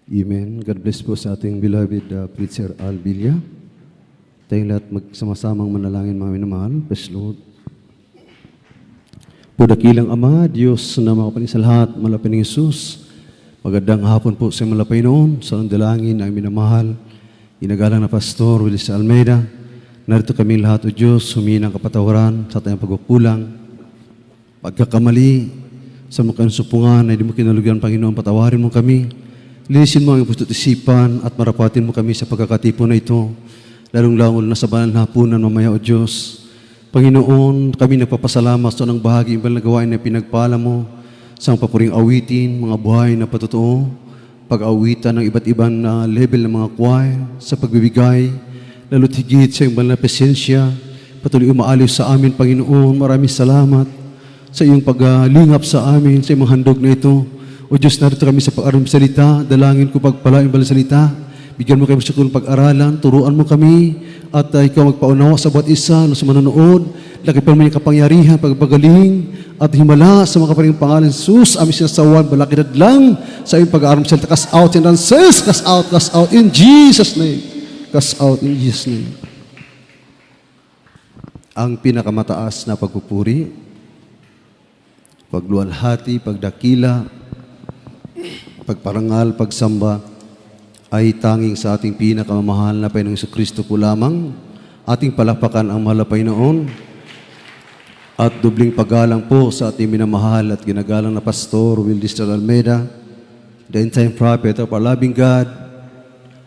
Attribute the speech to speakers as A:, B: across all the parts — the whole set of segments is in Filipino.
A: Amen. God bless po sa ating beloved preacher Al Villa. Tayong lahat magsama-samang manalangin mga minamahal. Praise Lord. Po dakilang Ama, Diyos na makapaling sa lahat, malapit ng Jesus. Magandang hapon po sa malapay noon, sa dalangin na minamahal. Inagalang na Pastor Willis Almeida. Narito kami lahat o Diyos, humingi ng kapatawaran sa tayong pagkukulang. Pagkakamali, sa mga kansupungan na hindi mo kinalugyan, Panginoon, patawarin mo kami. Linisin mo ang puso't isipan at marapatin mo kami sa pagkakatipon na ito. Lalong-lalong na sa banal na hapunan mamaya o Diyos. Panginoon, kami nagpapasalamat sa ng bahagi ng gawain na pinagpala mo sa papuring awitin, mga buhay na patotoo, pag-awitan ng iba't ibang level ng mga choir, sa pagbibigay, lalo't higit sa iyong banal na presensya, patuloy umaaliw sa amin, Panginoon. Maraming salamat sa iyong paglingap sa amin, sa iyong handog na ito. O Diyos, narito kami sa pag-aral ng salita, dalangin ko pagpalain balang salita, bigyan mo kami sa tulong pag-aralan, turuan mo kami, at ikaw magpaunawa sa bawat isa na sa manonood, laki pa mo yung kapangyarihan, pagpagaling, at himala sa mga kaparing pangalan, Jesus, aming sinasawan, balakidad lang sa iyong pag-aral ng salita. Cast out in answers, cast out in Jesus' name. Cast out in Jesus' name. Ang pinakamataas na pagpupuri, pagluwalhati, pagdakila, pagparangal, pagsamba, ay tanging sa ating pinakamamahal na Panginoong Jesucristo po lamang. Ating palakpakan ang mahal na Panginoon. At dubling paggalang po sa ating minamahal at ginagalang na Pastor Willis Almeida, the end-time prophet of our loving God,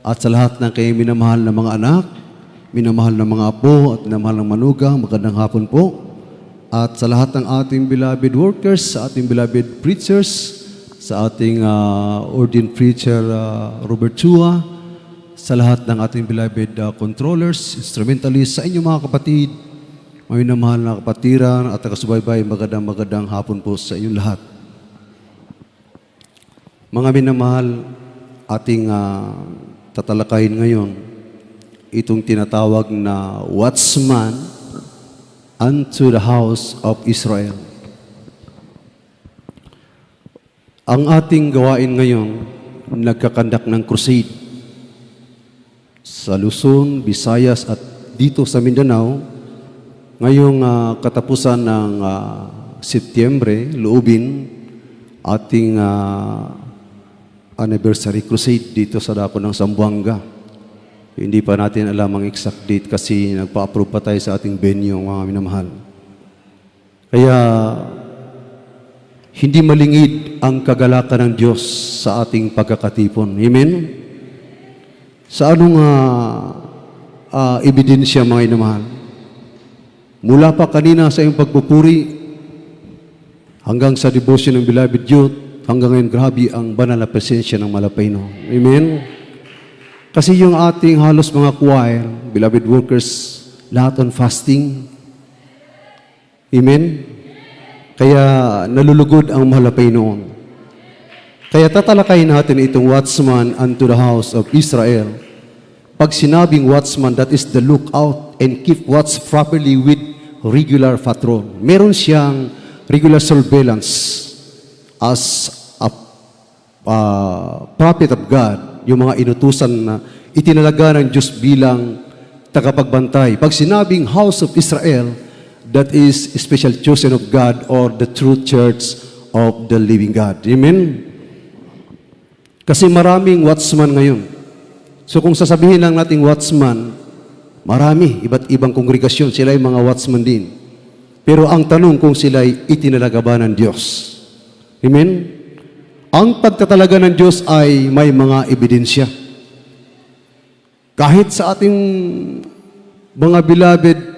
A: at sa lahat ng kayong minamahal na mga anak, minamahal na mga apo, at minamahal ng manugang, magandang hapon po. At sa lahat ng ating beloved workers, sa ating beloved preachers, sa ating ordained preacher Robert Chua, sa lahat ng ating beloved controllers, instrumentalists, sa inyong mga kapatid, mga minamahal na kapatiran at kasubaybay, magandang hapon po sa inyong lahat. Mga minamahal, ating tatalakayin ngayon, itong tinatawag na watchman unto the house of Israel. Ang ating gawain ngayon, nagkakandak ng crusade sa Luzon, Visayas at dito sa Mindanao. Ngayong katapusan ng Setyembre, loobin ating anniversary crusade dito sa dako ng Zamboanga. Hindi pa natin alam ang exact date kasi nagpa-approve pa tayo sa ating venue, mga minamahal. Kaya hindi malingid ang kagalakan ng Diyos sa ating pagkakatipon. Amen? Sa anong ebidensya, mga inamahal? Mula pa kanina sa iyong pagpupuri, hanggang sa devotion ng beloved youth, hanggang ngayon, grabe ang banal na presensya ng Malapayno. Amen? Kasi yung ating halos mga choir, beloved workers, lahat on fasting. Amen? Kaya nalulugod ang malapay noon. Kaya tatalakayin natin itong watchman unto the house of Israel. Pag sinabing watchman, that is the lookout and keep watch properly with regular patrol. Meron siyang regular surveillance as a prophet of God, yung mga inutusan na itinalaga ng Diyos bilang tagapagbantay. Pag sinabing house of Israel, that is special chosen of God or the true church of the living God. Amen? Kasi maraming watchman ngayon. So kung sasabihin lang nating watchman, marami, iba't ibang kongregasyon, sila ay mga watchman din. Pero ang tanong kung sila ay itinalaga ba ng Diyos. Amen? Ang pagtatalaga ng Diyos ay may mga ebidensya. Kahit sa ating mga beloved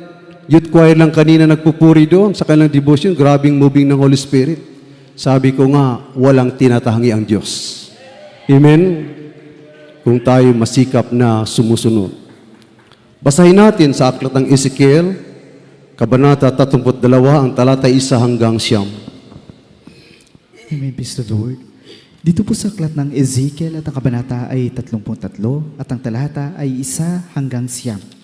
A: youth choir lang kanina nagpupuri doon sa kanilang devotion, grabing moving ng Holy Spirit. Sabi ko nga, walang tinatahangi ang Diyos. Amen? Kung tayo masikap na sumusunod. Basahin natin sa aklat ng Ezekiel, Kabanata 32, ang talata 1 hanggang 9.
B: Amen, peace to the Lord. Dito po sa aklat ng Ezekiel at ang kabanata ay 33 at ang talata ay 1 hanggang 9.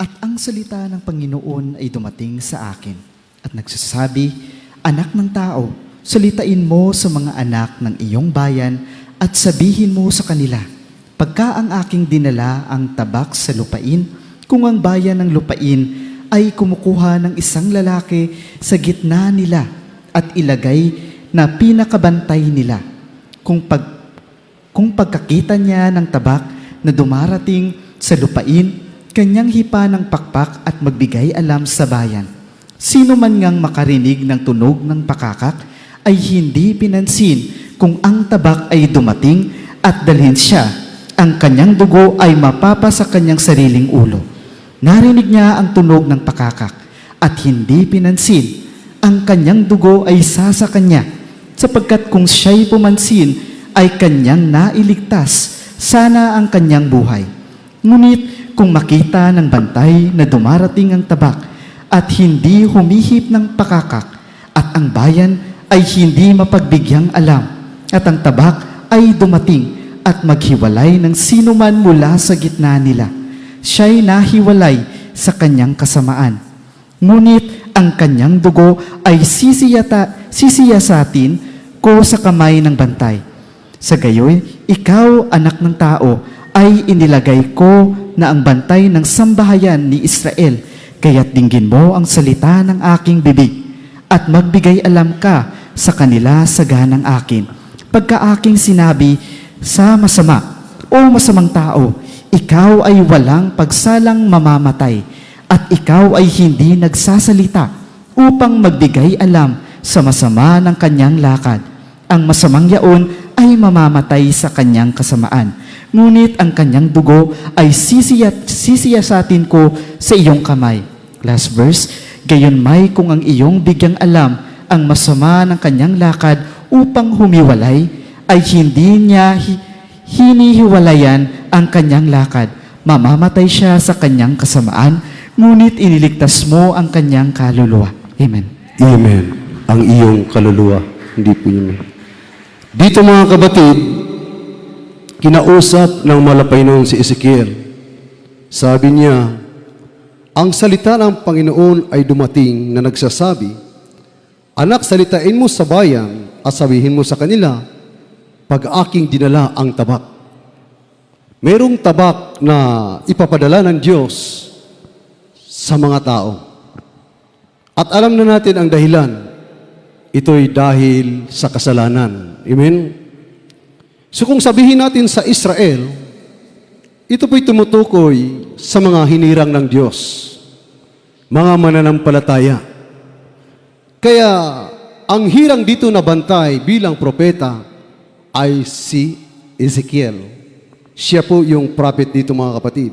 B: At ang salita ng Panginoon ay dumating sa akin at nagsasabi, Anak ng tao, salitain mo sa mga anak ng iyong bayan at sabihin mo sa kanila, pagka ang aking dinala ang tabak sa lupain, kung ang bayan ng lupain ay kumukuha ng isang lalaki sa gitna nila at ilagay na pinakabantay nila. Kung pagkakita niya ng tabak na dumarating sa lupain, kanyang hipa ng pakpak at magbigay alam sa bayan. Sino man ngang makarinig ng tunog ng pakakak ay hindi pinansin kung ang tabak ay dumating at dalhin siya. Ang kanyang dugo ay mapapa sa kanyang sariling ulo. Narinig niya ang tunog ng pakakak at hindi pinansin. Ang kanyang dugo ay sasa kanya, sapagkat kung siya'y pumansin ay kanyang nailigtas, sana ang kanyang buhay. Ngunit kung makita ng bantay na dumarating ang tabak at hindi humihip ng pakakak at ang bayan ay hindi mapagbigyang alam at ang tabak ay dumating at maghiwalay ng sinuman mula sa gitna nila, siya'y nahiwalay sa kanyang kasamaan. Ngunit ang kanyang dugo ay sisiyasatin ko sa kamay ng bantay. Sa gayoy, ikaw, anak ng tao, ay inilagay ko na ang bantay ng sambahayan ni Israel, kaya't dinggin mo ang salita ng aking bibig at magbigay alam ka sa kanila sa ganang akin. Pagka aking sinabi sa masama o masamang tao, ikaw ay walang pagsalang mamamatay at ikaw ay hindi nagsasalita upang magbigay alam sa masama ng kanyang lakad. Ang masamang yaon ay mamamatay sa kanyang kasamaan. Ngunit ang kanyang dugo ay sisiyasatin ko sa iyong kamay. Last verse, gayon may kung ang iyong bigyang alam ang masama ng kanyang lakad upang humiwalay, ay hindi niya hinihiwalayan ang kanyang lakad. Mamamatay siya sa kanyang kasamaan, ngunit iniligtas mo ang kanyang kaluluwa. Amen.
A: Amen. Ang iyong kaluluwa, hindi po yun. Dito mga kabatid, kinausap ng malapay noon si Ezekiel. Sabi niya, ang salita ng Panginoon ay dumating na nagsasabi, anak, salitain mo sa bayan at sabihin mo sa kanila, pag aking dinala ang tabak. Merong tabak na ipapadala ng Diyos sa mga tao. At alam na natin ang dahilan. Ito'y dahil sa kasalanan. Amen? So kung sabihin natin sa Israel, ito po'y tumutukoy sa mga hinirang ng Diyos, mga mananampalataya. Kaya ang hirang dito na bantay bilang propeta ay si Ezekiel. Siya po yung prophet dito mga kapatid.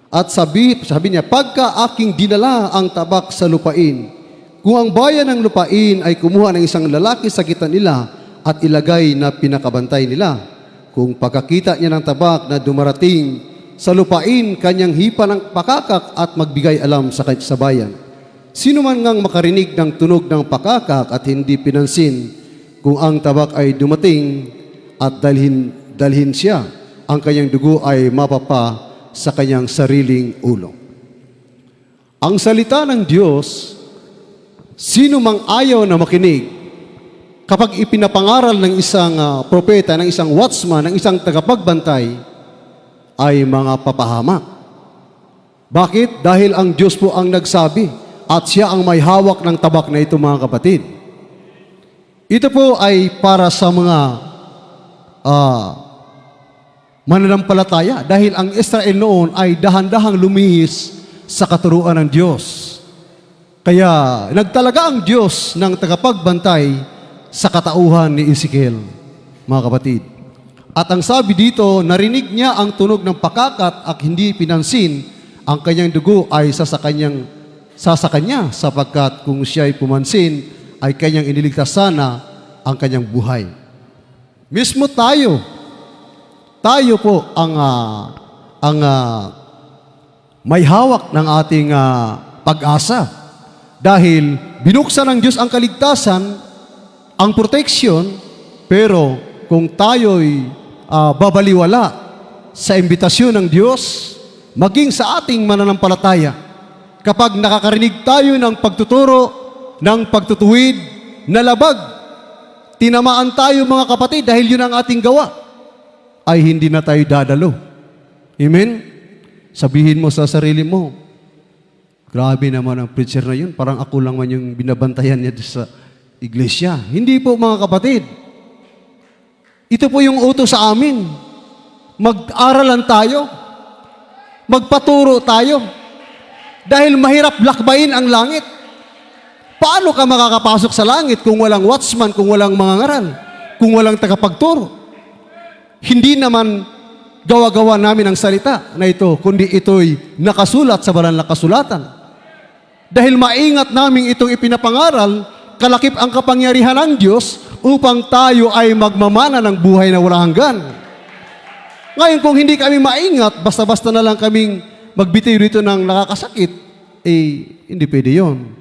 A: At sabi niya, pagka aking dinala ang tabak sa lupain, kung ang bayan ng lupain ay kumuha ng isang lalaki sa gitna nila at ilagay na pinakabantay nila, kung pagkakita niya ng tabak na dumarating sa lupain, kanyang hipa ng pakakak at magbigay alam sa bayan. Sino man ngang makarinig ng tunog ng pakakak at hindi pinansin kung ang tabak ay dumating at dalhin siya, ang kanyang dugo ay mapapa sa kanyang sariling ulo. Ang salita ng Diyos, sino mang ayaw na makinig, kapag ipinapangaral ng isang propeta, ng isang watchman, ng isang tagapagbantay, ay mga papahamak. Bakit? Dahil ang Diyos po ang nagsabi at siya ang may hawak ng tabak na ito mga kapatid. Ito po ay para sa mga mananampalataya dahil ang Israel noon ay dahan-dahang lumihis sa katuruan ng Diyos. Kaya nagtalaga ang Diyos ng tagapagbantay sa katauhan ni Ezekiel, mga kapatid. At ang sabi dito, narinig niya ang tunog ng pakakat at hindi pinansin, ang kanyang dugo ay sasakanya sapagkat kung siya ay pumansin, ay kanyang iniligtas sana ang kanyang buhay. Mismo tayo po ang may hawak ng ating pag-asa. Dahil binuksan ng Diyos ang kaligtasan, ang proteksyon, pero kung tayo'y babaliwala sa imbitasyon ng Diyos, maging sa ating mananampalataya, kapag nakakarinig tayo ng pagtuturo, ng pagtutuwid, na labag, tinamaan tayo mga kapatid dahil yun ang ating gawa, ay hindi na tayo dadalo. Amen? Sabihin mo sa sarili mo, grabe naman ang preacher na yun, parang ako lang man yung binabantayan niya sa iglesia. Hindi po mga kapatid. Ito po yung utos sa amin. Mag-aralan tayo. Magpaturo tayo. Dahil mahirap lakbayin ang langit. Paano ka makakapasok sa langit kung walang watchman, kung walang mangangaral, kung walang tagapagturo? Hindi naman gawa-gawa namin ang salita na ito, kundi ito'y nakasulat sa banal na kasulatan. Dahil maingat namin itong ipinapangaral, kalakip ang kapangyarihan ng Diyos upang tayo ay magmamana ng buhay na walang hanggan. Ngayon, kung hindi kami maingat, basta-basta na lang kaming magbitiw rito ng nakakasakit, hindi pwede yun.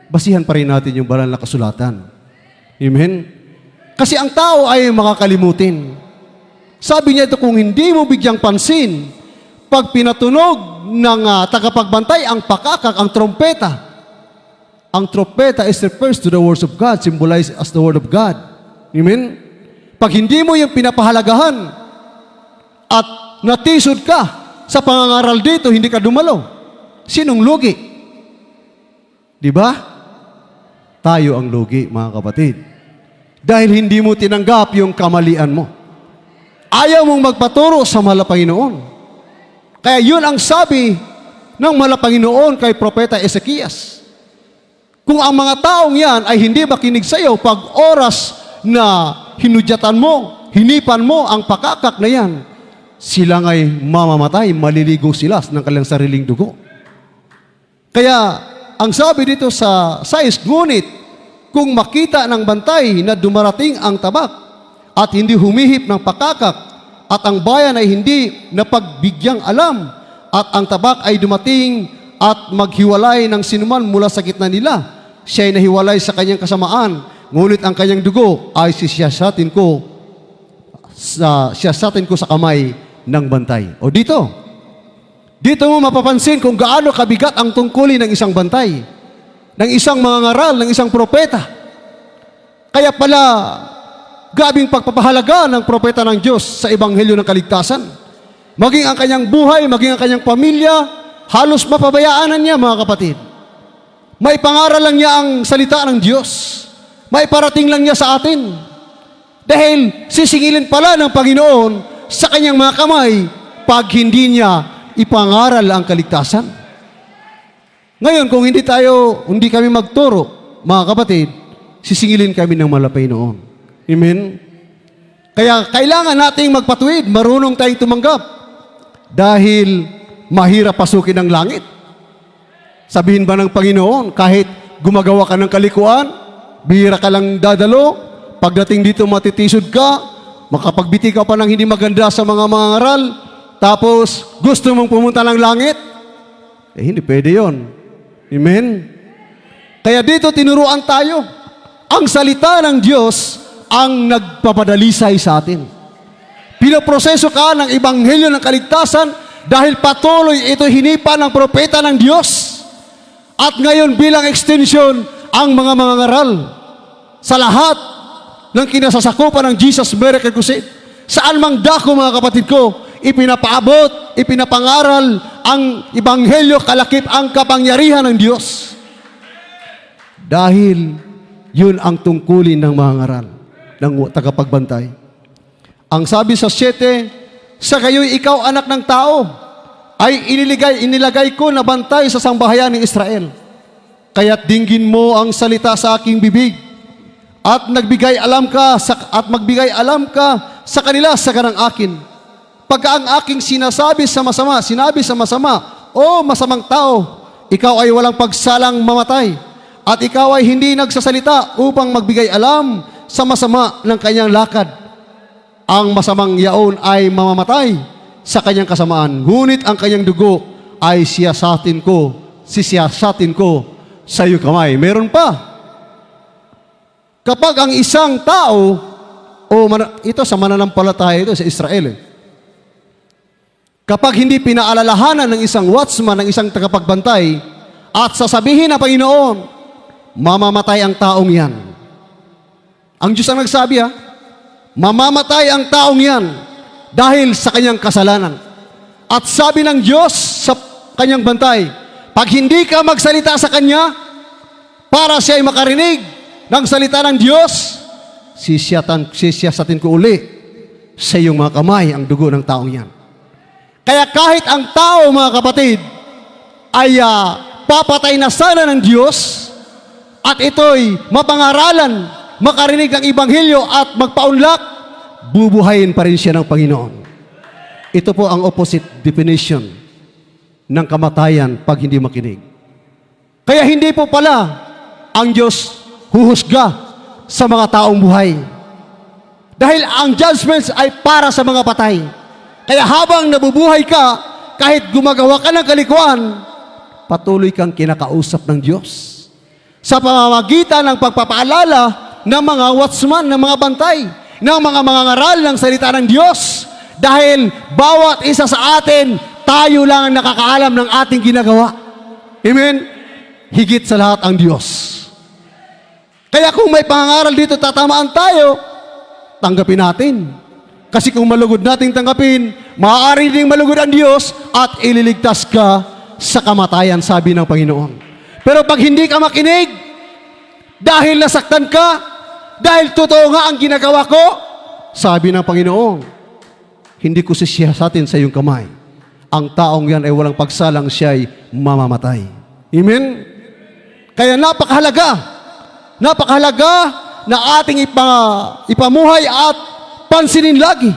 A: Basihan pa rin natin yung banal na kasulatan. Amen? Kasi ang tao ay makakalimutin. Sabi niya ito, kung hindi mo bigyang pansin, pag pinatunog ng tagapagbantay ang pakakak, ang trompeta is refers to the words of God, symbolized as the word of God. Amen? Pag hindi mo yung pinapahalagahan at natisod ka sa pangangaral dito, hindi ka dumalo, sinong lugi? Di ba? Tayo ang lugi, mga kapatid. Dahil hindi mo tinanggap yung kamalian mo. Ayaw mong magpaturo sa mahal na Panginoon. Kaya yun ang sabi ng mahal na Panginoon kay Propeta Ezekias. Kung ang mga taong yan ay hindi makinig sa iyo pag oras na hinudyatan mo, hinipan mo ang pakakak na yan, sila nga'y mamamatay, maliligo sila ng kanilang sariling dugo. Kaya, ang sabi dito sa 6, ngunit, kung makita ng bantay na dumarating ang tabak at hindi humihip ng pakakak at ang bayan ay hindi napagbigyang alam at ang tabak ay dumating at maghiwalay ng sinuman mula sa gitna nila, siya ay nahiwalay sa kanyang kasamaan, ngunit ang kanyang dugo ay siyasatin ko sa kamay ng bantay. O dito mo mapapansin kung gaano kabigat ang tungkulin ng isang bantay, ng isang mangangaral, ng isang propeta. Kaya pala, grabing pagpapahalaga ng propeta ng Diyos sa ebanghelyo ng kaligtasan. Maging ang kanyang buhay, maging ang kanyang pamilya, halos mapabayaanan niya, mga kapatid. May pangaral lang niya ang salita ng Diyos. May parating lang niya sa atin. Dahil sisingilin pala ng Panginoon sa kanyang mga kamay pag hindi niya ipangaral ang kaligtasan. Ngayon, kung hindi kami magturo, mga kapatid, sisingilin kami ng malapay noon. Amen? Kaya kailangan nating magpatuwid, marunong tayong tumanggap. Dahil mahirap pasukin ang langit. Sabihin ba ng Panginoon, kahit gumagawa ka ng kalikuan, bihira ka lang dadalo, pagdating dito matitisod ka, makapagbiti ka pa ng hindi maganda sa mga mangangaral, tapos gusto mong pumunta ng langit? Hindi pwede yun. Amen? Kaya dito tinuruan tayo. Ang salita ng Diyos ang nagpapadalisay sa atin. Pinoproseso ka ng ebanghelyo ng kaligtasan dahil patuloy ito hinipa ng propeta ng Diyos. At ngayon bilang extension ang mga mangangaral sa lahat ng kinasasakupan ng Jesus Miracle Crusade. Saan mang dako, mga kapatid ko, ipinapaabot, ipinapangaral ang ebanghelyo, kalakip ang kapangyarihan ng Diyos. Dahil yun ang tungkulin ng mangangaral, ng tagapagbantay. Ang sabi sa 7, sa kayo'y ikaw anak ng tao, ay inilagay ko na bantay sa sambahayan ng Israel. Kaya't dinggin mo ang salita sa aking bibig, at magbigay alam ka sa kanila sa kanang akin. Pagka ang aking sinabi sa masama, o masamang tao, ikaw ay walang pagsalang mamatay, at ikaw ay hindi nagsasalita upang magbigay alam sa masama ng kanyang lakad. Ang masamang yaon ay mamamatay sa kanyang kasamaan, ngunit ang kanyang dugo ay sisiyasatin ko sa iyo kamay. Meron pa. Kapag ang isang tao, ito sa mananampalataya ito sa Israel, kapag hindi pinaalalahanan ng isang watchman, ng isang tagapagbantay, at sasabihin ng Panginoon, mamamatay ang taong yan. Ang Diyos ang nagsabi ha, mamamatay ang taong yan dahil sa kanyang kasalanan. At sabi ng Diyos sa kanyang bantay, pag hindi ka magsalita sa kanya, para siya ay makarinig ng salita ng Diyos, sisiyasatin ko uli sa iyong mga kamay ang dugo ng taong yan. Kaya kahit ang tao, mga kapatid, ay papatay na sana ng Diyos, at ito'y mapangaralan, makarinig ng Ibanghilyo at magpaunlak, bubuhayin pa rin siya ng Panginoon. Ito po ang opposite definition ng kamatayan pag hindi makinig. Kaya hindi po pala ang Diyos huhusga sa mga taong buhay. Dahil ang judgments ay para sa mga patay. Kaya habang nabubuhay ka, kahit gumagawa ka ng kalikuan, patuloy kang kinakausap ng Diyos. Sa pamamagitan ng pagpapaalala ng mga watchman, ng mga bantay, ng mga mangangaral ng salita ng Diyos. Dahil bawat isa sa atin, tayo lang ang nakakaalam ng ating ginagawa. Amen? Higit sa lahat ang Diyos. Kaya kung may pangangaral dito, tatamaan tayo, tanggapin natin. Kasi kung malugod nating tanggapin, maaari ding malugod ang Diyos at ililigtas ka sa kamatayan, sabi ng Panginoon. Pero pag hindi ka makinig, dahil nasaktan ka, dahil totoo nga ang ginagawa ko, sabi ng Panginoon, hindi ko sisiyasatin sa iyong kamay. Ang taong yan ay walang pagsalang, siya ay mamamatay. Amen? Kaya napakahalaga na ating ipamuhay at pansinin lagi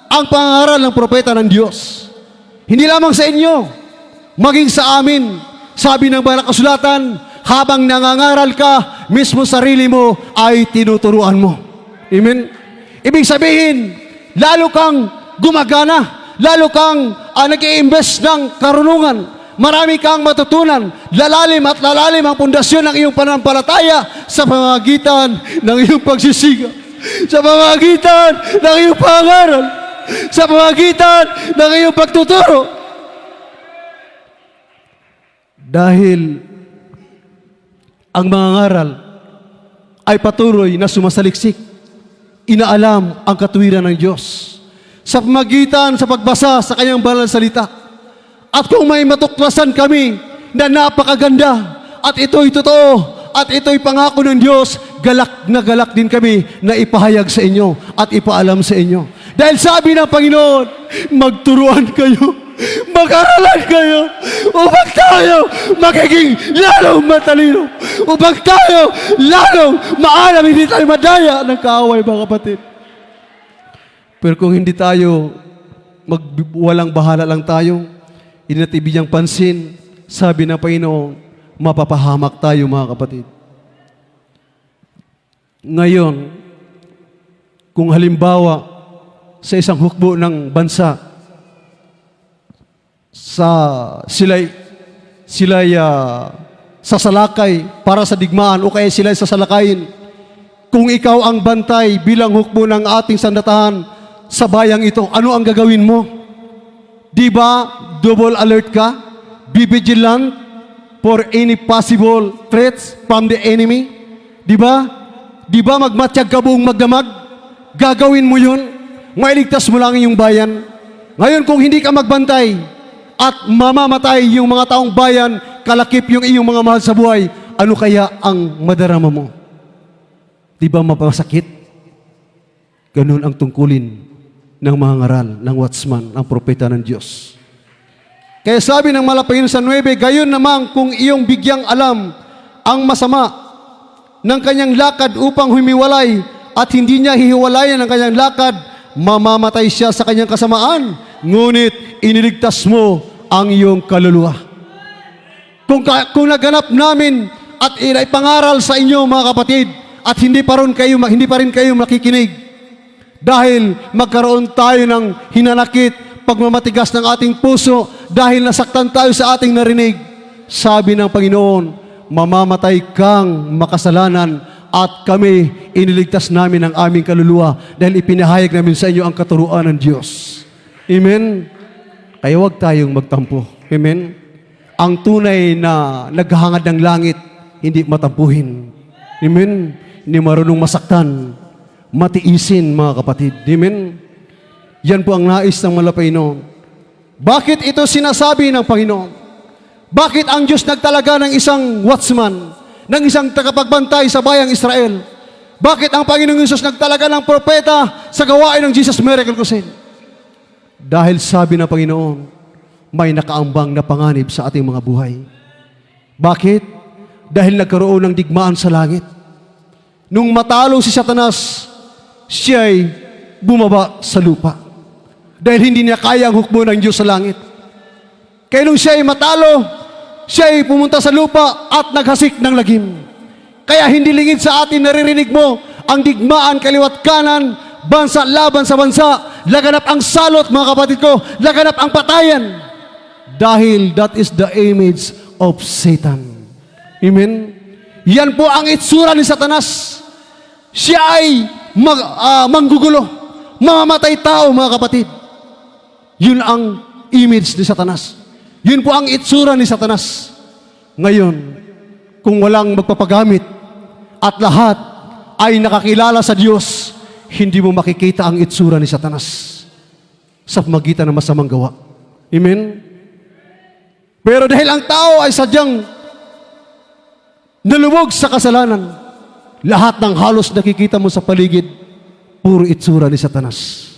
A: ang pangaral ng propeta ng Diyos. Hindi lamang sa inyo, maging sa amin. Sabi ng banal na kasulatan, habang nangangaral ka, mismo sarili mo ay tinuturuan mo. Amen? Ibig sabihin, lalo kang gumagana, lalo kang nag-i-invest ng karunungan, marami kang matutunan, lalalim at lalalim ang pundasyon ng iyong pananampalataya sa pamamagitan ng iyong pagsisiga, sa pamamagitan ng iyong pangaral, sa pamamagitan ng iyong pagtuturo. Dahil ang mga ngaral ay patuloy na sumasaliksik, inaalam ang katuwiran ng Diyos sa pamamagitan sa pagbasa sa kanyang banal na salita. At kung may matuklasan kami na napakaganda at ito'y totoo at ito'y pangako ng Diyos, galak na galak din kami na ipahayag sa inyo at ipaalam sa inyo. Dahil sabi ng Panginoon, magturuan kayo, mag-aralan kayo, upang tayo magiging lalong matalino, upang tayo lalong maalam, hindi tayo madaya ng kaaway, mga kapatid. Pero kung hindi tayo, walang bahala lang tayo, hindi natin bigyang pansin, sabi ng Panginoon, mapapahamak tayo, mga kapatid. Ngayon, kung halimbawa, sa isang hukbo ng bansa, sila'y sasalakay para sa digmaan o kaya sila'y sasalakayin. Kung ikaw ang bantay bilang hukbo ng ating sandatahan sa bayang ito, ano ang gagawin mo? Di ba double alert ka? Be vigilant for any possible threats from the enemy? Di ba? Di ba magmatsyag ka buong magdamag? Gagawin mo yun? Mailigtas mo lang yung bayan. Ngayon kung hindi ka magbantay at mamamatay yung mga taong bayan, kalakip yung iyong mga mahal sa buhay, ano kaya ang madarama mo? Di ba mapasakit? Ganun ang tungkulin ng mga ngaral, ng watchman, ng propeta ng Diyos. Kaya sabi ng Malapanginoon sa 9, gayon naman kung iyong bigyang alam ang masama ng kanyang lakad upang humiwalay at hindi niya hihiwalayan ang kanyang lakad, mamamatay siya sa kanyang kasamaan, ngunit iniligtas mo ang iyong kaluluwa. Kung naganap namin at ipangaral sa inyo, mga kapatid, at hindi pa rin kayo makikinig, dahil magkaroon tayo ng hinanakit, pagmamatigas ng ating puso, dahil nasaktan tayo sa ating narinig, sabi ng Panginoon, mamamatay kang makasalanan at kami iniligtas namin ang aming kaluluwa dahil ipinahayag namin sa inyo ang katuruan ng Diyos. Amen? Kaya huwag tayong magtampo. Amen? Ang tunay na naghahangad ng langit, hindi matampuhin. Amen? Hindi marunong masaktan, matiisin mga kapatid. Amen? Yan po ang nais ng Malapaynon. Bakit ito sinasabi ng Panginoon? Bakit ang Diyos nagtalaga ng isang watchman, ng isang tagapagbantay sa bayang Israel? Bakit ang Panginoong Yesus nagtalaga ng propeta sa gawain ng Jesus Miracle Crusade? Dahil sabi ng Panginoon, may nakaambang na panganib sa ating mga buhay. Bakit? Dahil nagkaroon ng digmaan sa langit. Nung matalo si Satanas, siya'y bumaba sa lupa. Dahil hindi niya kaya ang hukbo ng Diyos sa langit. Kaya nung siya'y matalo, siya'y pumunta sa lupa at naghasik ng lagim. Kaya hindi lingid sa atin naririnig mo ang digmaan kaliwat kanan, bansa laban sa bansa, laganap ang salot mga kapatid ko, laganap ang patayan. Dahil that is the image of Satan. Amen? Yan po ang itsura ni Satanas. Siya ay manggugulo, mamamatay tao mga kapatid. Yun ang image ni Satanas. Yun po ang itsura ni Satanas. Ngayon, kung walang magpapagamit at lahat ay nakakilala sa Diyos, hindi mo makikita ang itsura ni Satanas sa pamagitan ng masamang gawa. Amen? Pero dahil ang tao ay sadyang nalubog sa kasalanan, lahat ng halos nakikita mo sa paligid, puro itsura ni Satanas.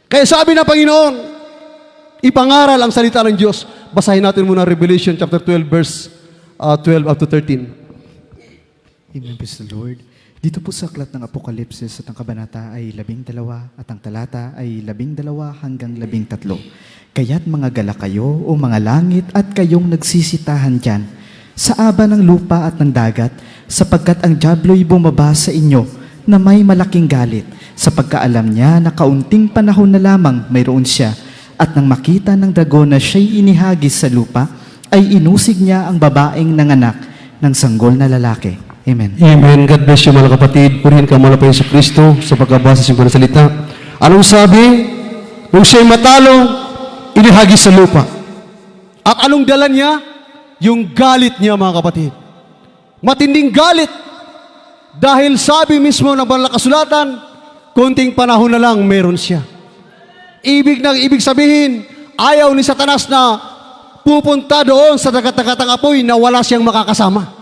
A: Kaya sabi ng Panginoon, ipangaral ang salita ng Diyos. Basahin natin muna Revelation chapter 12 verse 12 up to 13.
B: Amen, praise the Lord. Dito po sa aklat ng Apokalipsis at ang kabanata ay 12 at ang talata ay 12 hanggang 13. Kaya't mga gala kayo o mga langit at kayong nagsisitahan dyan sa aba ng lupa at ng dagat, sapagkat ang diablo'y bumaba sa inyo na may malaking galit, sapagkaalam niya na kaunting panahon na lamang mayroon siya. At nang makita ng dragon na siya'y inihagis sa lupa, ay inusig niya ang babaeng nanganak ng sanggol na lalaki. Amen.
A: Amen. God bless you mga kapatid. Purihin ka mula pa sa Kristo sa pagkabasa sa mga salita. Anong sabi? Nung siya'y matalo, inihagis sa lupa. At anong dala niya? Yung galit niya mga kapatid. Matinding galit. Dahil sabi mismo ng banal na kasulatan, konting panahon na lang meron siya. Ibig sabihin, ayaw ni Satanas na pupunta doon sa dagat-dagatang apoy na wala siyang makakasama.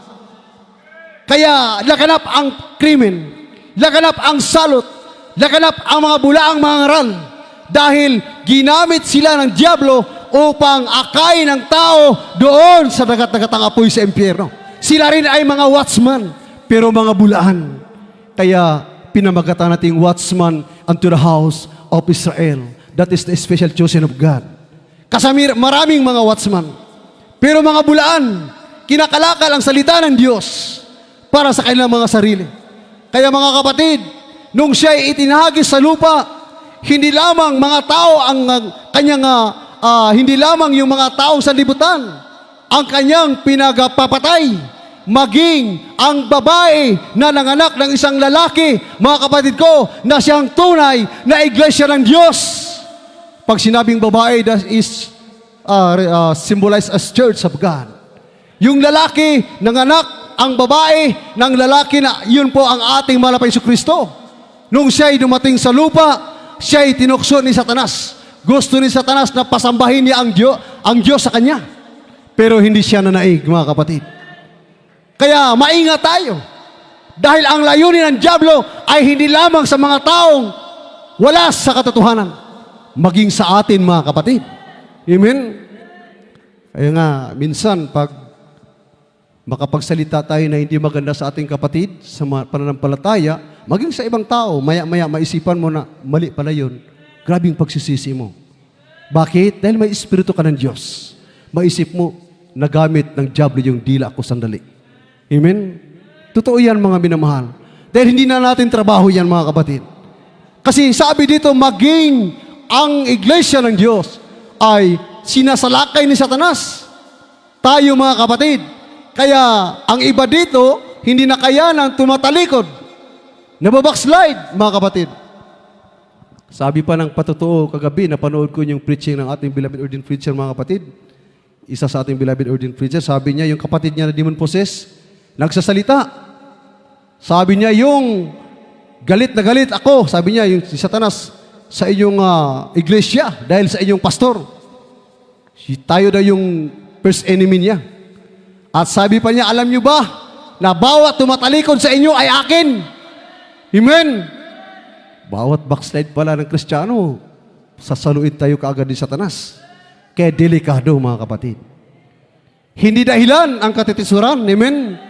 A: Kaya laganap ang krimen, laganap ang salot, laganap ang mga bulaang mga ngaral. Dahil ginamit sila ng diablo upang akayin ng tao doon sa dagat-dagatang apoy sa impyerno. Sila rin ay mga watchman, pero mga bulaan. Kaya pinamagatan nating watchman unto the house of Israel. That is the special chosen of God. Kasamir, maraming mga watchman. Pero mga bulaan, kinakalakal ang salita ng Diyos para sa kanilang mga sarili. Kaya mga kapatid, nung siya'y itinahagis sa lupa, hindi lamang mga tao ang kanyang, hindi lamang yung mga taong sanlibutan ang kanyang pinagpapatay, maging ang babae na nanganak ng isang lalaki, mga kapatid ko, na siyang tunay na iglesia ng Diyos. Pag sinabing babae, that is symbolized as church of God. Yung lalaki, nanganak ang babae ng lalaki na yun po ang ating mahal na Jesucristo. Nung siya'y dumating sa lupa, siya'y tinukso ni Satanas. Gusto ni Satanas na pasambahin niya ang Diyos sa kanya. Pero hindi siya nanaig, mga kapatid. Kaya maingat tayo. Dahil ang layunin ng diablo ay hindi lamang sa mga taong wala sa katotohanan, maging sa atin mga kapatid. Amen? Kaya nga, minsan pag makapagsalita tayo na hindi maganda sa ating kapatid, sa pananampalataya, maging sa ibang tao, maya-maya maisipan mo na mali pala yun. Grabing pagsisisi mo. Bakit? Dahil may espiritu ka ng Diyos. Maisip mo, nagamit ng diablo yung dila ko sandali. Amen? Totoo yan mga minamahal. Dahil hindi na natin trabaho yan mga kapatid. Kasi sabi dito, maging ang iglesia ng Diyos ay sinasalakay ni Satanas. Tayo mga kapatid. Kaya ang iba dito, hindi na kaya ng tumatalikod. Nababackslide, mga kapatid. Sabi pa ng patotoo kagabi, napanood ko yung preaching ng ating beloved ordained preacher, mga kapatid. Isa sa ating beloved ordained preacher, sabi niya, yung kapatid niya na demon possessed, nagsasalita. Sabi niya, yung galit na galit ako, sabi niya, yung si Satanas, sa inyong iglesia, dahil sa inyong pastor. Tayo daw yung first enemy niya. At sabi pa niya, alam niyo ba, na bawat tumatalikod sa inyo ay akin. Amen. Bawat backslide pala ng Kristiyano, sasaluin tayo kaagad ni Satanas. Kaya delikado, mga kapatid. Hindi dahilan ang katitisuran. Amen.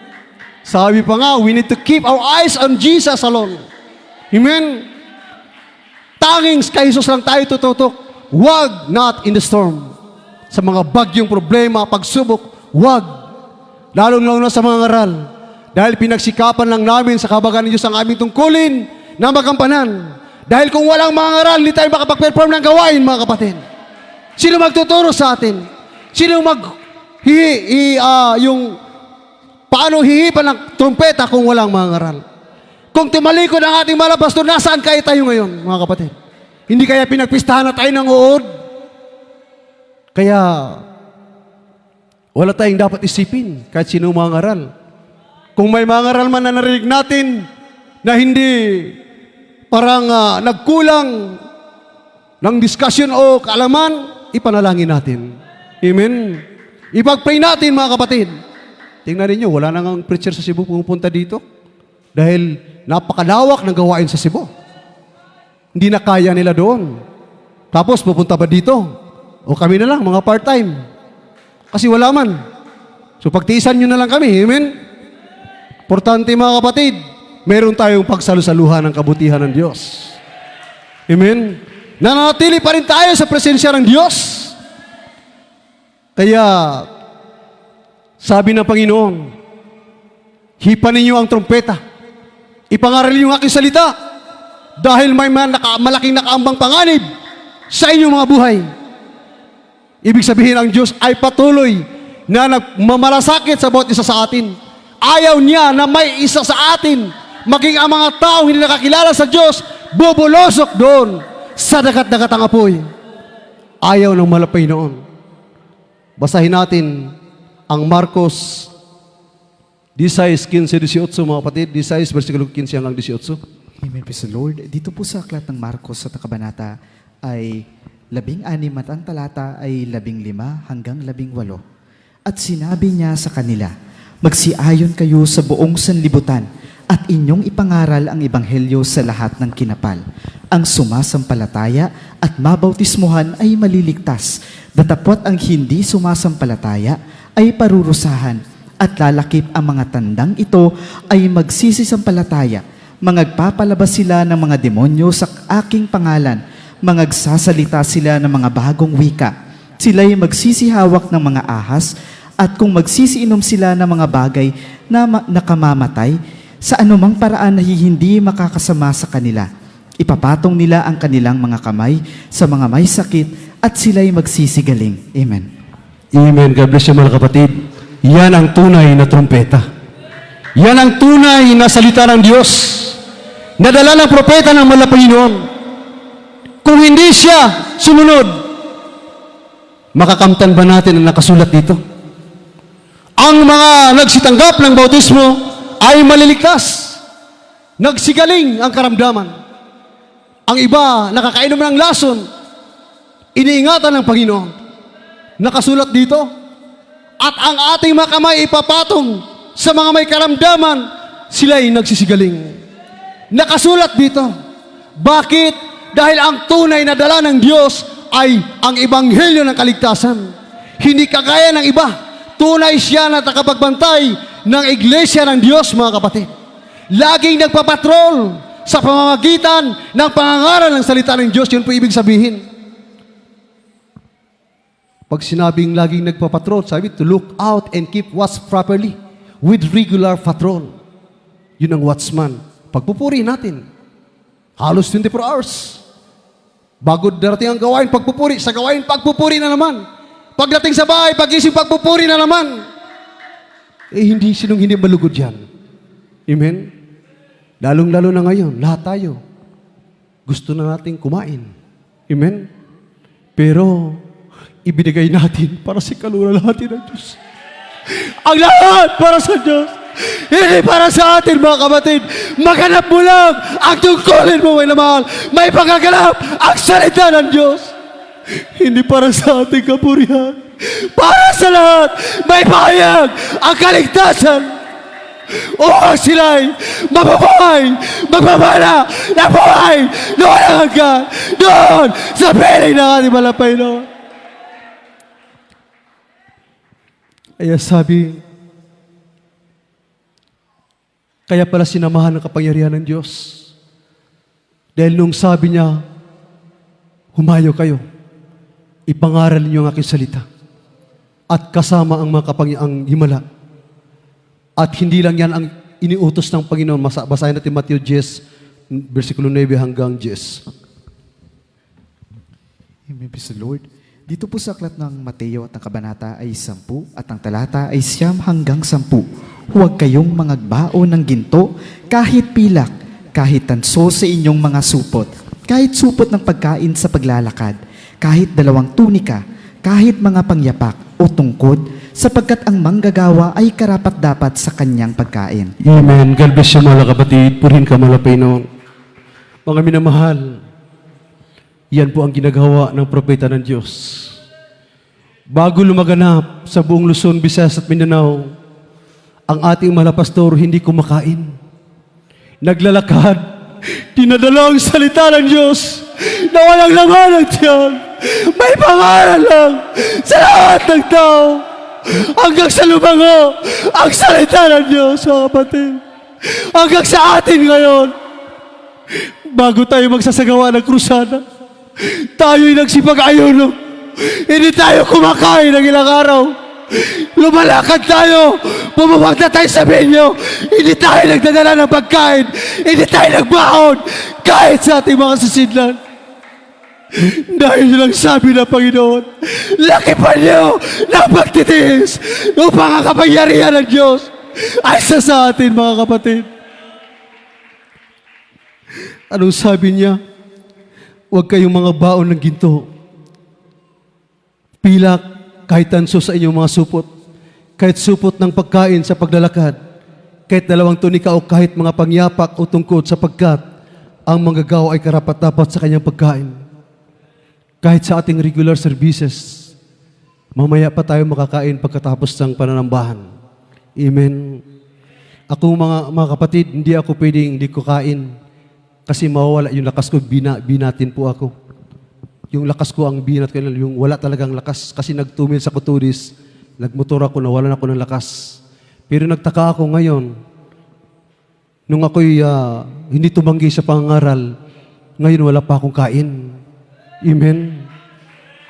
A: Sabi pa nga, we need to keep our eyes on Jesus alone. Amen. Tanging kay Jesus lang tayo tututok. Wag not in the storm. Sa mga bagyong problema, pagsubok, wag. Lalong-lalo na sa mga ngaral. Dahil pinagsikapan lang namin sa kabaganan ng Diyos ang aming tungkulin na magampanan. Dahil kung walang mga ngaral, hindi tayo makapag-perform ng gawain, mga kapatid. Sino magtuturo sa atin? Sino paano hihipan ng trumpeta kung walang mga ngaral? Kung tumalikod ang ating mga pastor, nasaan kaya tayo ngayon, mga kapatid? Hindi kaya pinagpistahan na tayo ng uod? Kaya, wala tayong dapat isipin kahit sino mga ngaral. Kung may mga ngaral man na narinig natin na hindi parang nagkulang ng discussion o kaalaman, ipanalangin natin. Amen? Ipag-pray natin, mga kapatid. Tingnan ninyo, wala nang preacher sa Cebu pumupunta dito dahil napakalawak ng gawain sa Cebu. Hindi na kaya nila doon. Tapos pupunta ba dito? O kami na lang, mga part-time. Kasi wala man. So pagtiisan nyo na lang kami. Amen? Importante, mga kapatid, meron tayong pagsalusaluhan ng kabutihan ng Diyos. Amen? Nananatili pa rin tayo sa presensya ng Diyos. Kaya, sabi ng Panginoon, hipan ninyo ang trompeta. Ipangaral niyo ang aking salita dahil may malaking nakaambang panganib sa inyong mga buhay. Ibig sabihin, ang Diyos ay patuloy na nagmamalasakit sa bawat isa sa atin. Ayaw niya na may isa sa atin, maging ang mga taong hindi nakakilala sa Diyos, bubulosok doon sa dagat-dagat ang apoy. Ayaw ng malapay noon. Basahin natin ang Marcos 16:18, mga kapatid. 16, versikulo 15 hanggang 18.
B: Amen, praise the Lord. Dito po sa aklat ng Marcos sa kabanata ay 16 at ang talata ay 15 hanggang 18. At sinabi niya sa kanila, magsiayon kayo sa buong sanlibutan at inyong ipangaral ang ebanghelyo sa lahat ng kinapal. Ang sumasampalataya at mabautismuhan ay maliligtas, datapwat ang hindi sumasampalataya ay parurusahan, at lalakip ang mga tandang ito ay magsisisampalataya. Mangagpapalabas sila ng mga demonyo sa aking pangalan, mangagsasalita sila ng mga bagong wika. Sila'y magsisihawak ng mga ahas, at kung magsisiinom sila ng mga bagay na nakamamatay, sa anumang paraan na hindi makakasama sa kanila. Ipapatong nila ang kanilang mga kamay sa mga may sakit, at sila'y magsisigaling. Amen.
A: Amen. God bless you, mga kapatid. Yan ang tunay na trompeta. Yan ang tunay na salita ng Diyos. Nadala ng propeta ng malapay noon. Kung hindi siya sumunod, makakamtan ba natin ang nakasulat dito? Ang mga nagsitanggap ng bautismo ay maliligtas. Nagsigaling ang karamdaman. Ang iba, nakakainom ng lason. Iniingatan ng Panginoon. Nakasulat dito. At ang ating mga kamay ipapatong sa mga may karamdaman, sila'y nagsisigaling. Nakasulat dito. Bakit? Dahil ang tunay na dala ng Diyos ay ang ebanghelyo ng kaligtasan. Hindi kagaya ng iba. Tunay siya na tagapagbantay ng iglesia ng Diyos, mga kapatid. Laging nagpapatrol sa pamamagitan ng pangangaral ng salita ng Diyos. Yun po ibig sabihin. Pag sinabing laging nagpapatrol, sabi, to look out and keep watch properly with regular patrol. Yun ang watchman. Pagpupuri natin. Halos 24 hours. Bago darating ang gawain, pagpupuri. Sa gawain, pagpupuri na naman. Pagdating sa bahay, pagising, pagpupuri na naman. Sinong hindi malugod yan? Amen? Lalong-lalo na ngayon, lahat tayo. Gusto na nating kumain. Amen? Pero, ibinigay natin para sa kaluluwa natin ng Diyos. Ang lahat para sa Diyos. Hindi para sa atin, mga kapatid. Maghanap mo lang ang tungkulin mo, may lamahal. May pagkaganap ang salita ng Diyos. Hindi para sa ating kapurihan. Para sa lahat, may pahayag ang kaligtasan. O sila'y mabubuhay, magmamana na buhay na walang hanggan doon sa piling ng ating malapay noon. Kaya sabi, kaya pala sinamahan ng kapangyarihan ng Diyos. Dahil nung sabi niya, humayo kayo, ipangaral niyo ang aking salita. At kasama ang mga ang himala. At hindi lang yan ang iniutos ng Panginoon. Basahin natin Matthew 10, versikulo 9 hanggang 10.
B: Amen, praise the Lord. Dito po sa aklat ng Mateo at ang kabanata ay 10 at ang talata ay 9 hanggang 10. Huwag kayong mangagbaon ng ginto, kahit pilak, kahit tanso sa inyong mga supot, kahit supot ng pagkain sa paglalakad, kahit 2 tunika, kahit mga pangyapak o tungkod, sapagkat ang manggagawa ay karapat-dapat sa kanyang pagkain.
A: Amen. God bless you, mga kapatid. Purihin ka, malapay noon. Mga minamahal, yan po ang ginagawa ng propeta ng Diyos. Bago lumaganap sa buong Luzon, Visayas at Mindanao, ang ating mga pastor hindi kumakain. Naglalakad, dinadala ang salita ng Diyos na walang laman ng tiyan. May pangaral lang sa lahat ng tao. Hanggang sa lumango ang salita ng Diyos, mga kapatid. Hanggang sa atin ngayon, bago tayo magsasagawa ng krusada, tayo'y nagsipag-ayuno. Hindi tayo kumakain ng ilang araw. Lumalakad tayo, pumapagda tayo sa benyo. Hindi tayo nagdadala ng pagkain. Hindi tayo nagbaon kahit sa ating mga susidlan. Dahil lang sabi ng Panginoon, lakipan niyo ng pagtitiis upang ang kapangyarihan ng Diyos ay sa atin, mga kapatid. Anong sabi niya? Huwag kayong mga baon ng ginto. Pilak, kahit tanso sa inyong mga supot, kahit supot ng pagkain sa paglalakad, kahit 2 tunika o kahit mga pangyapak o tungkod, sapagkat ang manggagawa ay karapat-dapat sa kanyang pagkain. Kahit sa ating regular services, mamaya pa tayo makakain pagkatapos ng pananambahan. Amen. Ako, mga kapatid, hindi ako pwedeng hindi ko kain kasi mawawala yung lakas ko, binatin po ako. Yung lakas ko ang binat ko, yung wala talagang lakas kasi nagtumil sa kuturis, nagmotor ako, nawalan ako ng lakas. Pero nagtaka ako ngayon, nung ako'y hindi tumanggi sa pangaral, ngayon wala pa akong kain. Amen.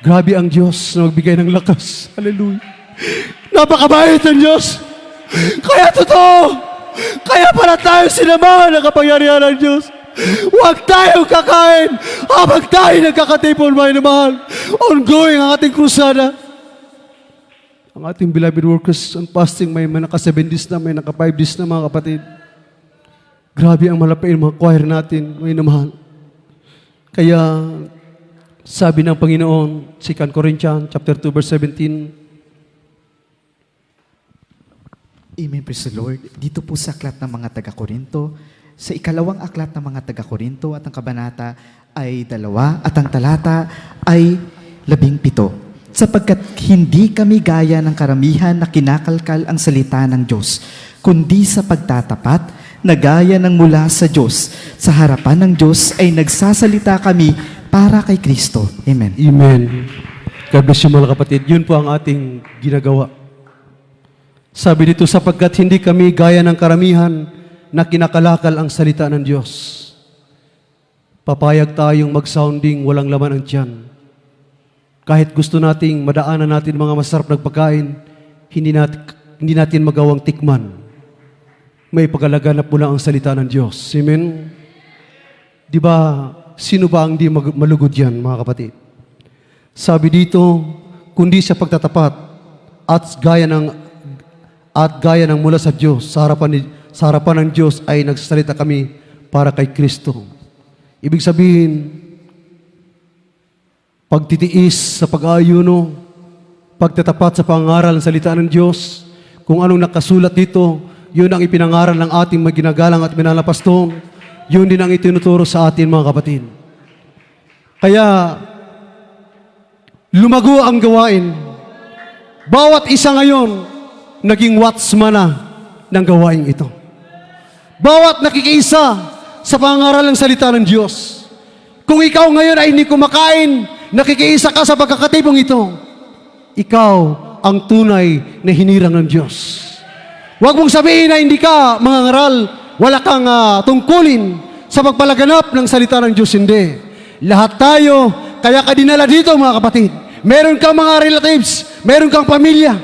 A: Grabe ang Diyos na magbigay ng lakas. Hallelujah. Napakabait ng Diyos. Kaya totoo. Kaya para tayo sinamahan ng kapangyarihan ng Diyos. Huwag tayong kakain habang tayo nagkakatipon, mga mahal. Ongoing ang ating krusada. Ang ating beloved workers on fasting, may naka 7 days na, may naka 5 days na, mga kapatid. Grabe ang malapain mga choir natin, mga mahal. Kaya sabi ng Panginoon, 2 Corinthians chapter 2 verse 17.
B: Amen, praise the Lord. Dito po sa aklat ng mga taga-Korinto, sa ikalawang aklat ng mga taga-Korinto at ang kabanata ay 2 at ang talata ay 17. Sapagkat hindi kami gaya ng karamihan na kinakalkal ang salita ng Diyos, kundi sa pagtatapat na gaya ng mula sa Diyos. Sa harapan ng Diyos ay nagsasalita kami para kay Kristo. Amen.
A: Amen. God bless you, mga kapatid. Yun po ang ating ginagawa. Sabi dito, sapagkat hindi kami gaya ng karamihan na kinakalakal ang salita ng Diyos. Papayag tayong mag-sounding, walang laman ang tiyan. Kahit gusto nating madaanan natin mga masarap na pagkain, hindi natin magawang tikman. May pagalaganap mula ang salita ng Diyos. Amen? Di ba, sino ba ang di malugod yan, mga kapatid? Sabi dito, kundi sa pagtatapat at gaya ng mula sa Diyos, sa harapan ng Diyos ay nagsasalita kami para kay Kristo. Ibig sabihin, pagtitiis sa pag-aayuno, pagtatapat sa pangaral ng salita ng Diyos, kung anong nakasulat dito, Yun ang ipinangaral ng ating maginagalang at minahal na pastor. Yun din ang itinuturo sa atin, mga kapatid. Kaya, lumago ang gawain. Bawat isa ngayon, naging watchman na ng gawain ito. Bawat nakikiisa sa pangaral ng salita ng Diyos. Kung ikaw ngayon ay hindi kumakain, nakikiisa ka sa pagkakatibong ito, ikaw ang tunay na hinirang ng Diyos. Huwag mong sabihin na hindi ka mangangaral, wala kang tungkulin sa pagpalaganap ng salita ng Diyos. Hindi. Lahat tayo, kaya ka dinala dito, mga kapatid. Meron kang mga relatives, meron kang pamilya.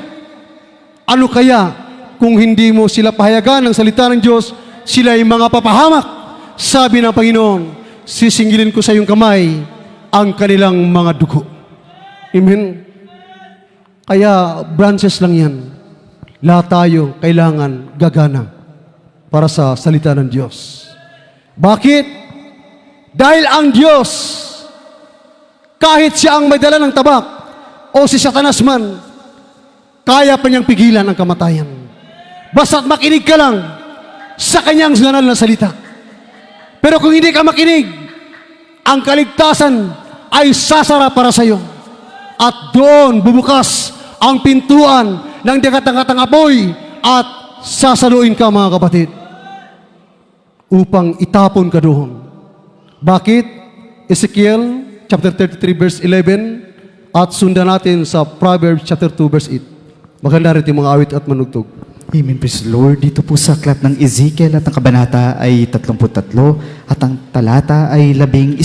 A: Ano kaya kung hindi mo sila pahayagan ng salita ng Diyos, sila ay mga papahamak. Sabi ng Panginoon, sisingilin ko sa iyong kamay ang kanilang mga dugo. Amen? Kaya branches lang yan. Lahat tayo kailangan gagana para sa salita ng Diyos. Bakit? Dahil ang Diyos, kahit siya ang may dala ng tabak o si Satanas man, kaya pa niyang pigilan ang kamatayan. Basta't makinig ka lang sa kanyang banal na salita. Pero kung hindi ka makinig, ang kaligtasan ay sasara para sa iyo. At doon bubukas ang pintuan ng dagat-dagatang apoy at sasaluin ka, mga kapatid, upang itapon ka doon. Bakit? Ezekiel chapter 33 verse 11 at sundan natin sa Proverbs chapter 2 verse 8. Maganda rin yung mga awit at manugtog.
B: Amen, praise the Lord. Dito po sa aklat ng Ezekiel at ang kabanata ay 33 at ang talata ay 11.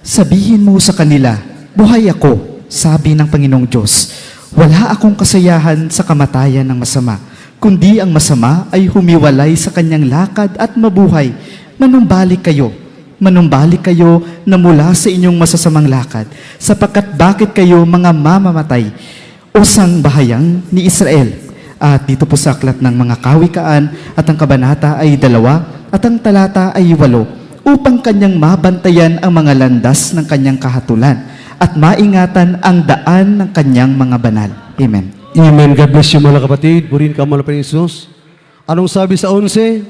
B: Sabihin mo sa kanila, buhay ako, sabi ng Panginoong Diyos. Wala akong kasayahan sa kamatayan ng masama, kundi ang masama ay humiwalay sa kanyang lakad at mabuhay. Manumbalik kayo na mula sa inyong masasamang lakad, sapagkat bakit kayo mga mamamatay, o sangbahayang ni Israel? At dito po sa aklat ng mga kawikaan at ang kabanata ay 2 at ang talata ay 8, upang kanyang mabantayan ang mga landas ng kanyang kahatulan at maingatan ang daan ng kanyang mga banal. Amen.
A: Amen. God bless you, mga kapatid. Purihin ka, mahal na Jesus. Anong sabi sa 11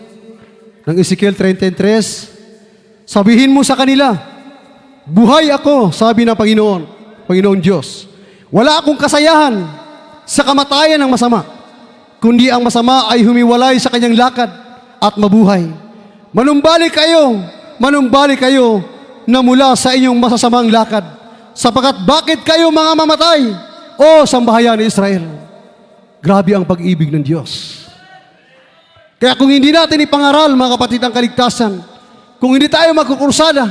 A: ng Ezekiel 33? Sabihin mo sa kanila, buhay ako, sabi ng Panginoon Diyos. Wala akong kasayahan sa kamatayan ng masama, kundi ang masama ay humiwalay sa kanyang lakad at mabuhay. Manumbalik kayo na mula sa inyong masasamang lakad, sapagkat bakit kayo mga mamatay, o sambahayan ni Israel? Grabe ang pag-ibig ng Diyos. Kaya kung hindi natin ipangaral, mga kapatid, ang kaligtasan, kung hindi tayo magkukursada,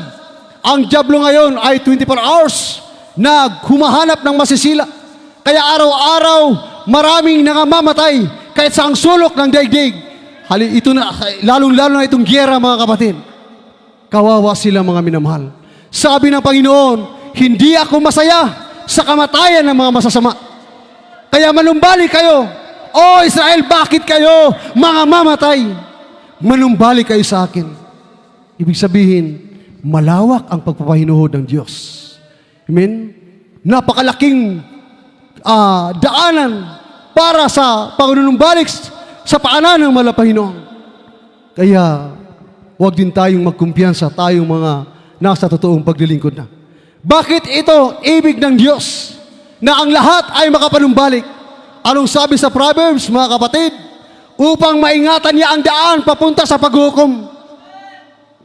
A: ang dyablo ngayon ay 24 hours na humahanap ng masisila. Kaya araw-araw, maraming nangamamatay kahit sa ang sulok ng daigdig. Ito na, lalong-lalo na itong giyera, mga kapatid. Kawawa sila, mga minamahal. Sabi ng Panginoon, hindi ako masaya sa kamatayan ng mga masasama. Kaya manumbalik kayo. O Israel, bakit kayo mga mamatay? Manumbalik kayo sa akin. Ibig sabihin, malawak ang pagpapahinuhod ng Diyos. Amen? Napakalaking daanan para sa pagnunumbalik sa paanan ng malapahinoon. Kaya, huwag din tayong magkumpiyansa, tayong mga nasa totoong paglilingkod na. Bakit ito ibig ng Diyos na ang lahat ay makapanumbalik? Anong sabi sa Proverbs, mga kapatid? Upang maingatan niya ang daan papunta sa paghukom.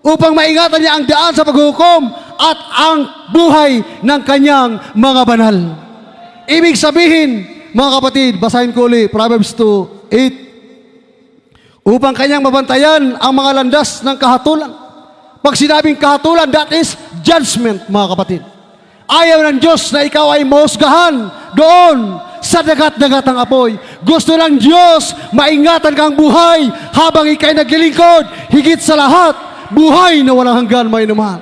A: Upang maingatan niya ang daan sa paghukom at ang buhay ng kanyang mga banal. Ibig sabihin, mga kapatid, basahin ko ulit, Proverbs 2:8. Upang kanyang mabantayan ang mga landas ng kahatulan. Pag sinabing kahatulan, that is judgment, mga kapatid. Ayaw ng Diyos na ikaw ay mahusgahan doon sa dagat-dagatang apoy. Gusto ng Diyos, maingatan kang buhay habang ikay naglilingkod. Higit sa lahat, buhay na walang hanggan, may naman.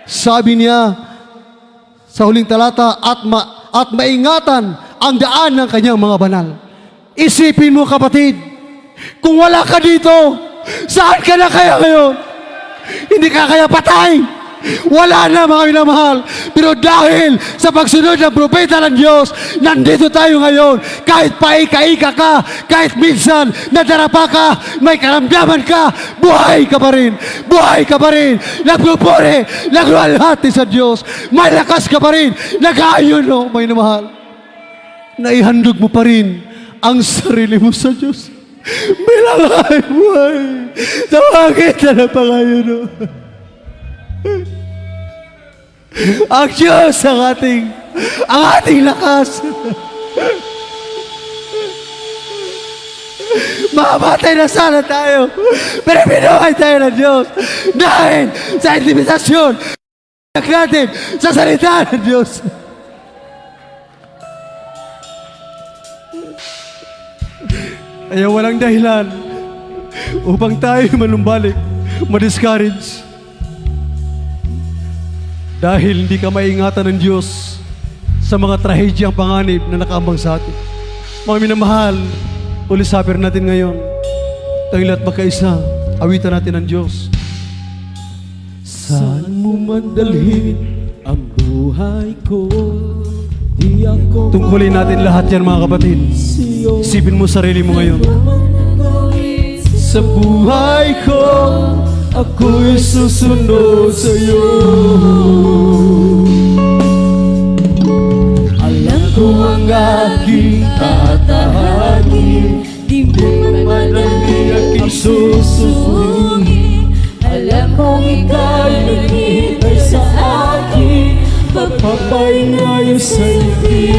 A: Sabi niya sa huling talata, at maingatan ang daan ng kanyang mga banal. Isipin mo, kapatid, kung wala ka dito, saan ka na kaya ngayon? Hindi ka kaya patay. Wala na mga minamahal. Pero dahil sa pagsunod ng propeta ng Diyos, nandito tayo ngayon. Kahit paika-ika ka, kahit minsan nadarapa ka, may karamdaman ka, buhay ka pa rin. Buhay ka pa rin. Nagpupuri, nagluwalhati sa Diyos. May lakas ka pa rin. Nag-aayon, no, mga minamahal. Naihandog mo pa rin ang sarili mo sa Diyos. Bilangay buhay. Tawagin na pa kayo, no? Ang Diyos ang ating lakas. Mamatay na sana tayo, pero binuhay tayo ng Diyos dahil sa intimisasyon natin sa salita ng Diyos. Kaya walang dahilan upang tayo manumbalik, ma-discourage. Dahil hindi ka maingatan ng Diyos sa mga trahedyang panganib na nakaambang sa atin. Mga minamahal, ulisapir natin ngayon. Tayong lahat magkaisa, awitan natin ang Diyos.
C: Saan mo man dalhin ang buhay ko, di ako
A: Tungkulin natin lahat yan mga kapatid.
C: siyo.
A: Isipin mo sarili mo ngayon.
C: Sa buhay ko, ako'y susunod sa'yo. Alam ko ang aking tatahanin, di mo madali aking susundin. Alam kong ika'y naghihintay sa akin, pagpapahingayo sa ibig.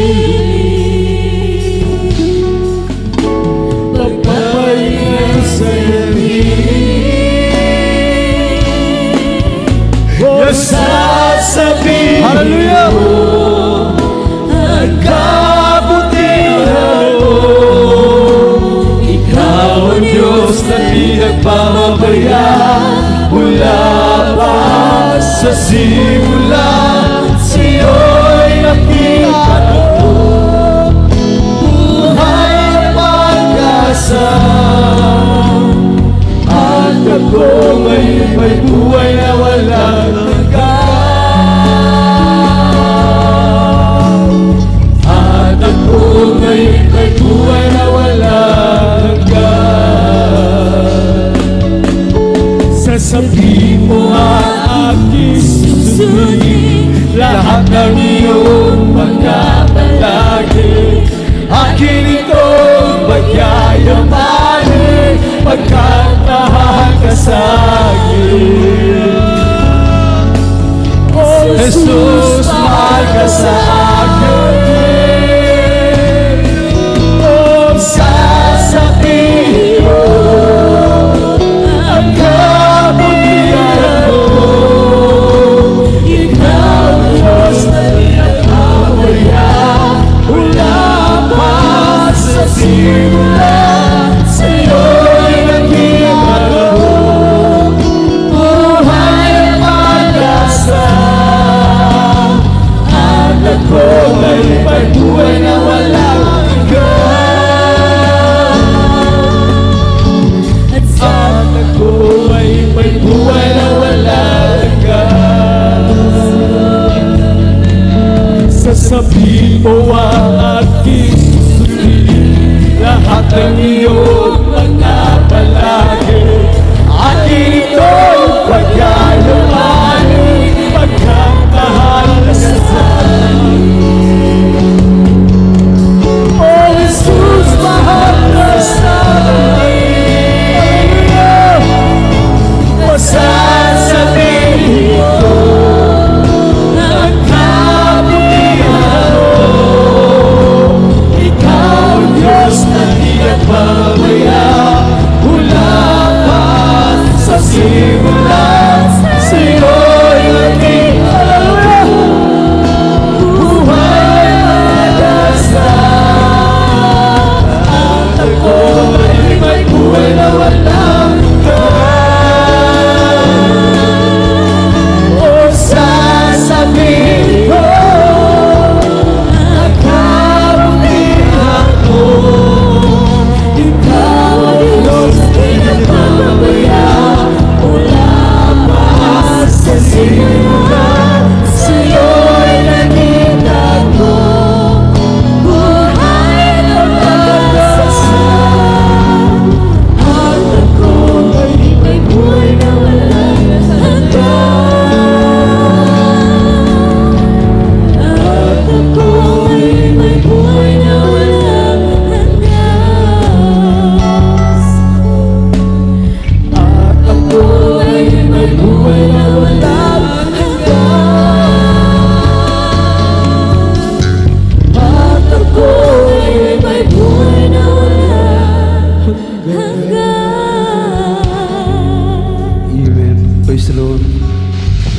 C: Pagpapahingayo sa ibig. O sasabihin
A: Hallelujah!
C: ang kabutihan mo, ikaw ang Diyos na di nagpapabayaan mula pa sa simula. Sa'yo'y nakita ko buhay na pag-asa, at ako ngayon may buhay na walang hanggan. At ako ngayon may buhay na walang hanggan. Sasabihin mo ang aking susundin, lahat ng iyong pagkabalagi. Akin itong pagyayamanin, pagkat mahal ka sa akin. Oh Jesus, mahal ka sa akin. Oh, sasabihin ko ang kabutihan mo, ikaw ang Diyos na di nagpapabayaan mula pa sa simula. Sa'yo'y nakita ko buhay na pag-asa, at ako ay may buhay na walang hanggan. At ako ay may buhay na walang hanggan. Sasabihin mo ang aking susundin, lahat ng iyong mga palagi. Akin itong pagyayamanin, pagkamahal na sa akin. Oh Jesus, mahal na sa akin. Masasabihin ko ang kabutihan mo, ikaw ang Diyos na di nagpapabayaan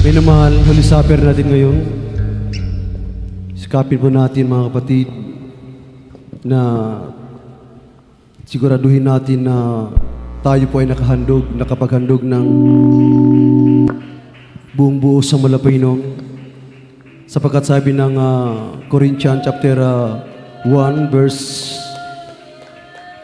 A: Minamahal, Holy Supper natin ngayon. Sikapin po natin mga kapatid na siguraduhin natin na tayo po ay nakapaghandog ng buong buo sa Malapainom. Sapagkat sabi ng Corinthians chapter 1 verse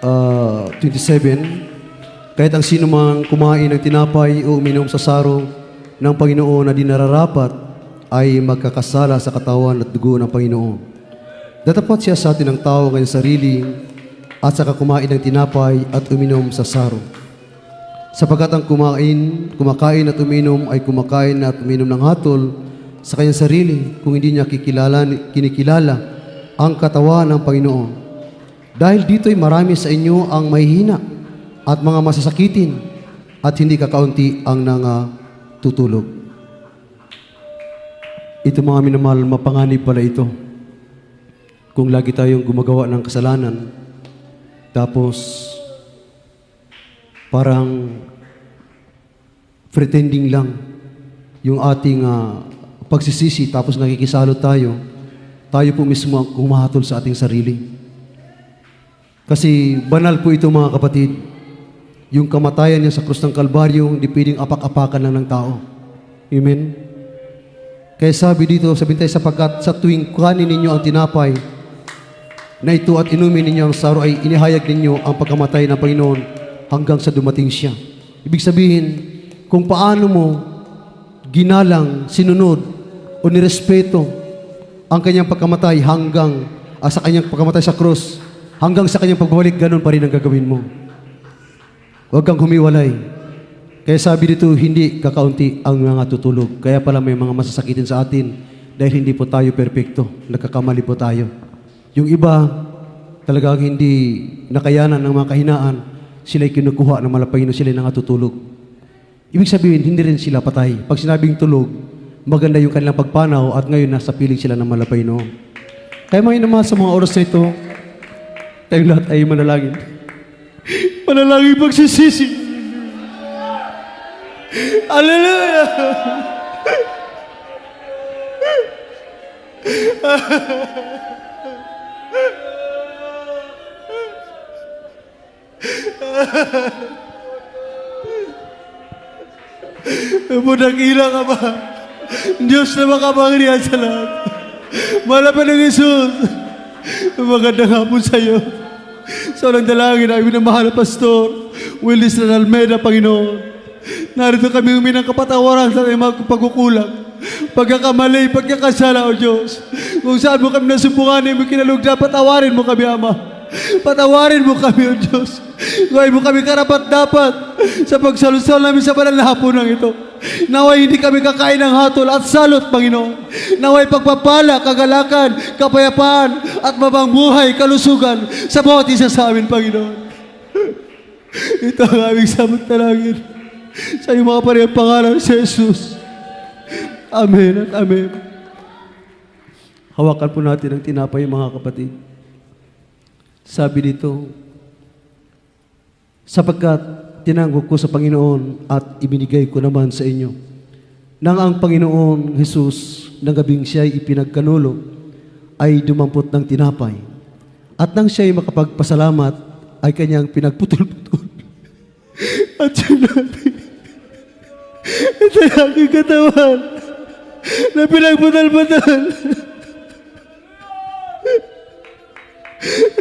A: 27, kahit ang sino mang kumain ng tinapay o uminom sa saro ng Panginoon na di nararapat ay magkakasala sa katawan at dugo ng Panginoon. Datapat siya sa atin ng tao kanyang sarili at saka kumain ng tinapay at uminom sa saro. Sapagkat ang kumakain at uminom ay kumakain at uminom ng hatol sa kanyang sarili kung hindi niya kinikilala ang katawan ng Panginoon. Dahil dito'y marami sa inyo ang mahihina at mga masasakitin at hindi kakaunti ang tutulog. Ito mga minamahal, mapanganib pala ito. Kung lagi tayong gumagawa ng kasalanan, tapos parang pretending lang yung ating pagsisisi, tapos nakikisalo tayo po mismo ang humahatol sa ating sarili. Kasi banal po ito mga kapatid. Yung kamatayan niya sa krus ng Kalbaryo, hindi pwedeng apak-apakan lang ng tao. Amen? Kaya sabi dito, sapagkat sa tuwing kanin ninyo ang tinapay na ito at inumin ninyo ang saro ay inihayag ninyo ang pagkamatay ng Panginoon hanggang sa dumating siya. Ibig sabihin, kung paano mo ginalang, sinunod o nirespeto ang kanyang pagkamatay hanggang sa kanyang pagkamatay sa krus, hanggang sa kanyang pagbabalik, ganun pa rin ang gagawin mo. Huwag kang humiwalay. Kaya sabi dito, hindi kakaunti ang mga tutulog. Kaya pala may mga masasakitin sa atin dahil hindi po tayo perpekto. Nagkakamali po tayo. Yung iba, talagang hindi nakayanan ng mga kahinaan, sila'y kinukuha ng malapayno, sila'y nangatutulog. Ibig sabihin, hindi rin sila patay. Pag sinabing tulog, maganda yung kanilang pagpanaw at ngayon nasa piling sila ng malapayno. Kaya mga inaman sa mga oras na ito, tayong lahat ay manalangin. Manalangin pagsisisi. Hallelujah! Munakila ka ba? Diyos na makapangyarihan sa lahat. Malapan ng Jesus. Magandang hapon sa iyo. Sa unang dalangin ay minamahal na Pastor Willis Almeida, Panginoon. Narito kami huminang kapatawaran sa aming mga pagkukulang, pagkakamali, pagkakasala, O Diyos. Kung saan mo kami nasumpungan, mo kinalugda, patawarin mo kami, Ama. Patawarin mo kami, O Diyos. Gawin mo kami karapat-dapat sa pagsalusal namin sa banal na hapunan ito. Naway hindi kami kakain ng hatol at salot, Panginoon. Naway pagpapala, kagalakan, kapayapaan, at mabang buhay, kalusugan sa bawat isa sa amin, Panginoon. Ito ang aming samantalangin sa iyong mga parehang pangalan sa Jesus. Amen at amen. Hawakan po natin ang tinapay, mga kapatid. Sabi dito, sapagkat tinanggok ko sa Panginoon at ibinigay ko naman sa inyo. Nang ang Panginoon Jesus, ng gabing siya'y ipinagkanulo, ay dumampot ng tinapay. At nang siya'y makapagpasalamat, ay kanyang pinagputol-putol. At sinabi, ito ay aking katawan na pinagputol-putol.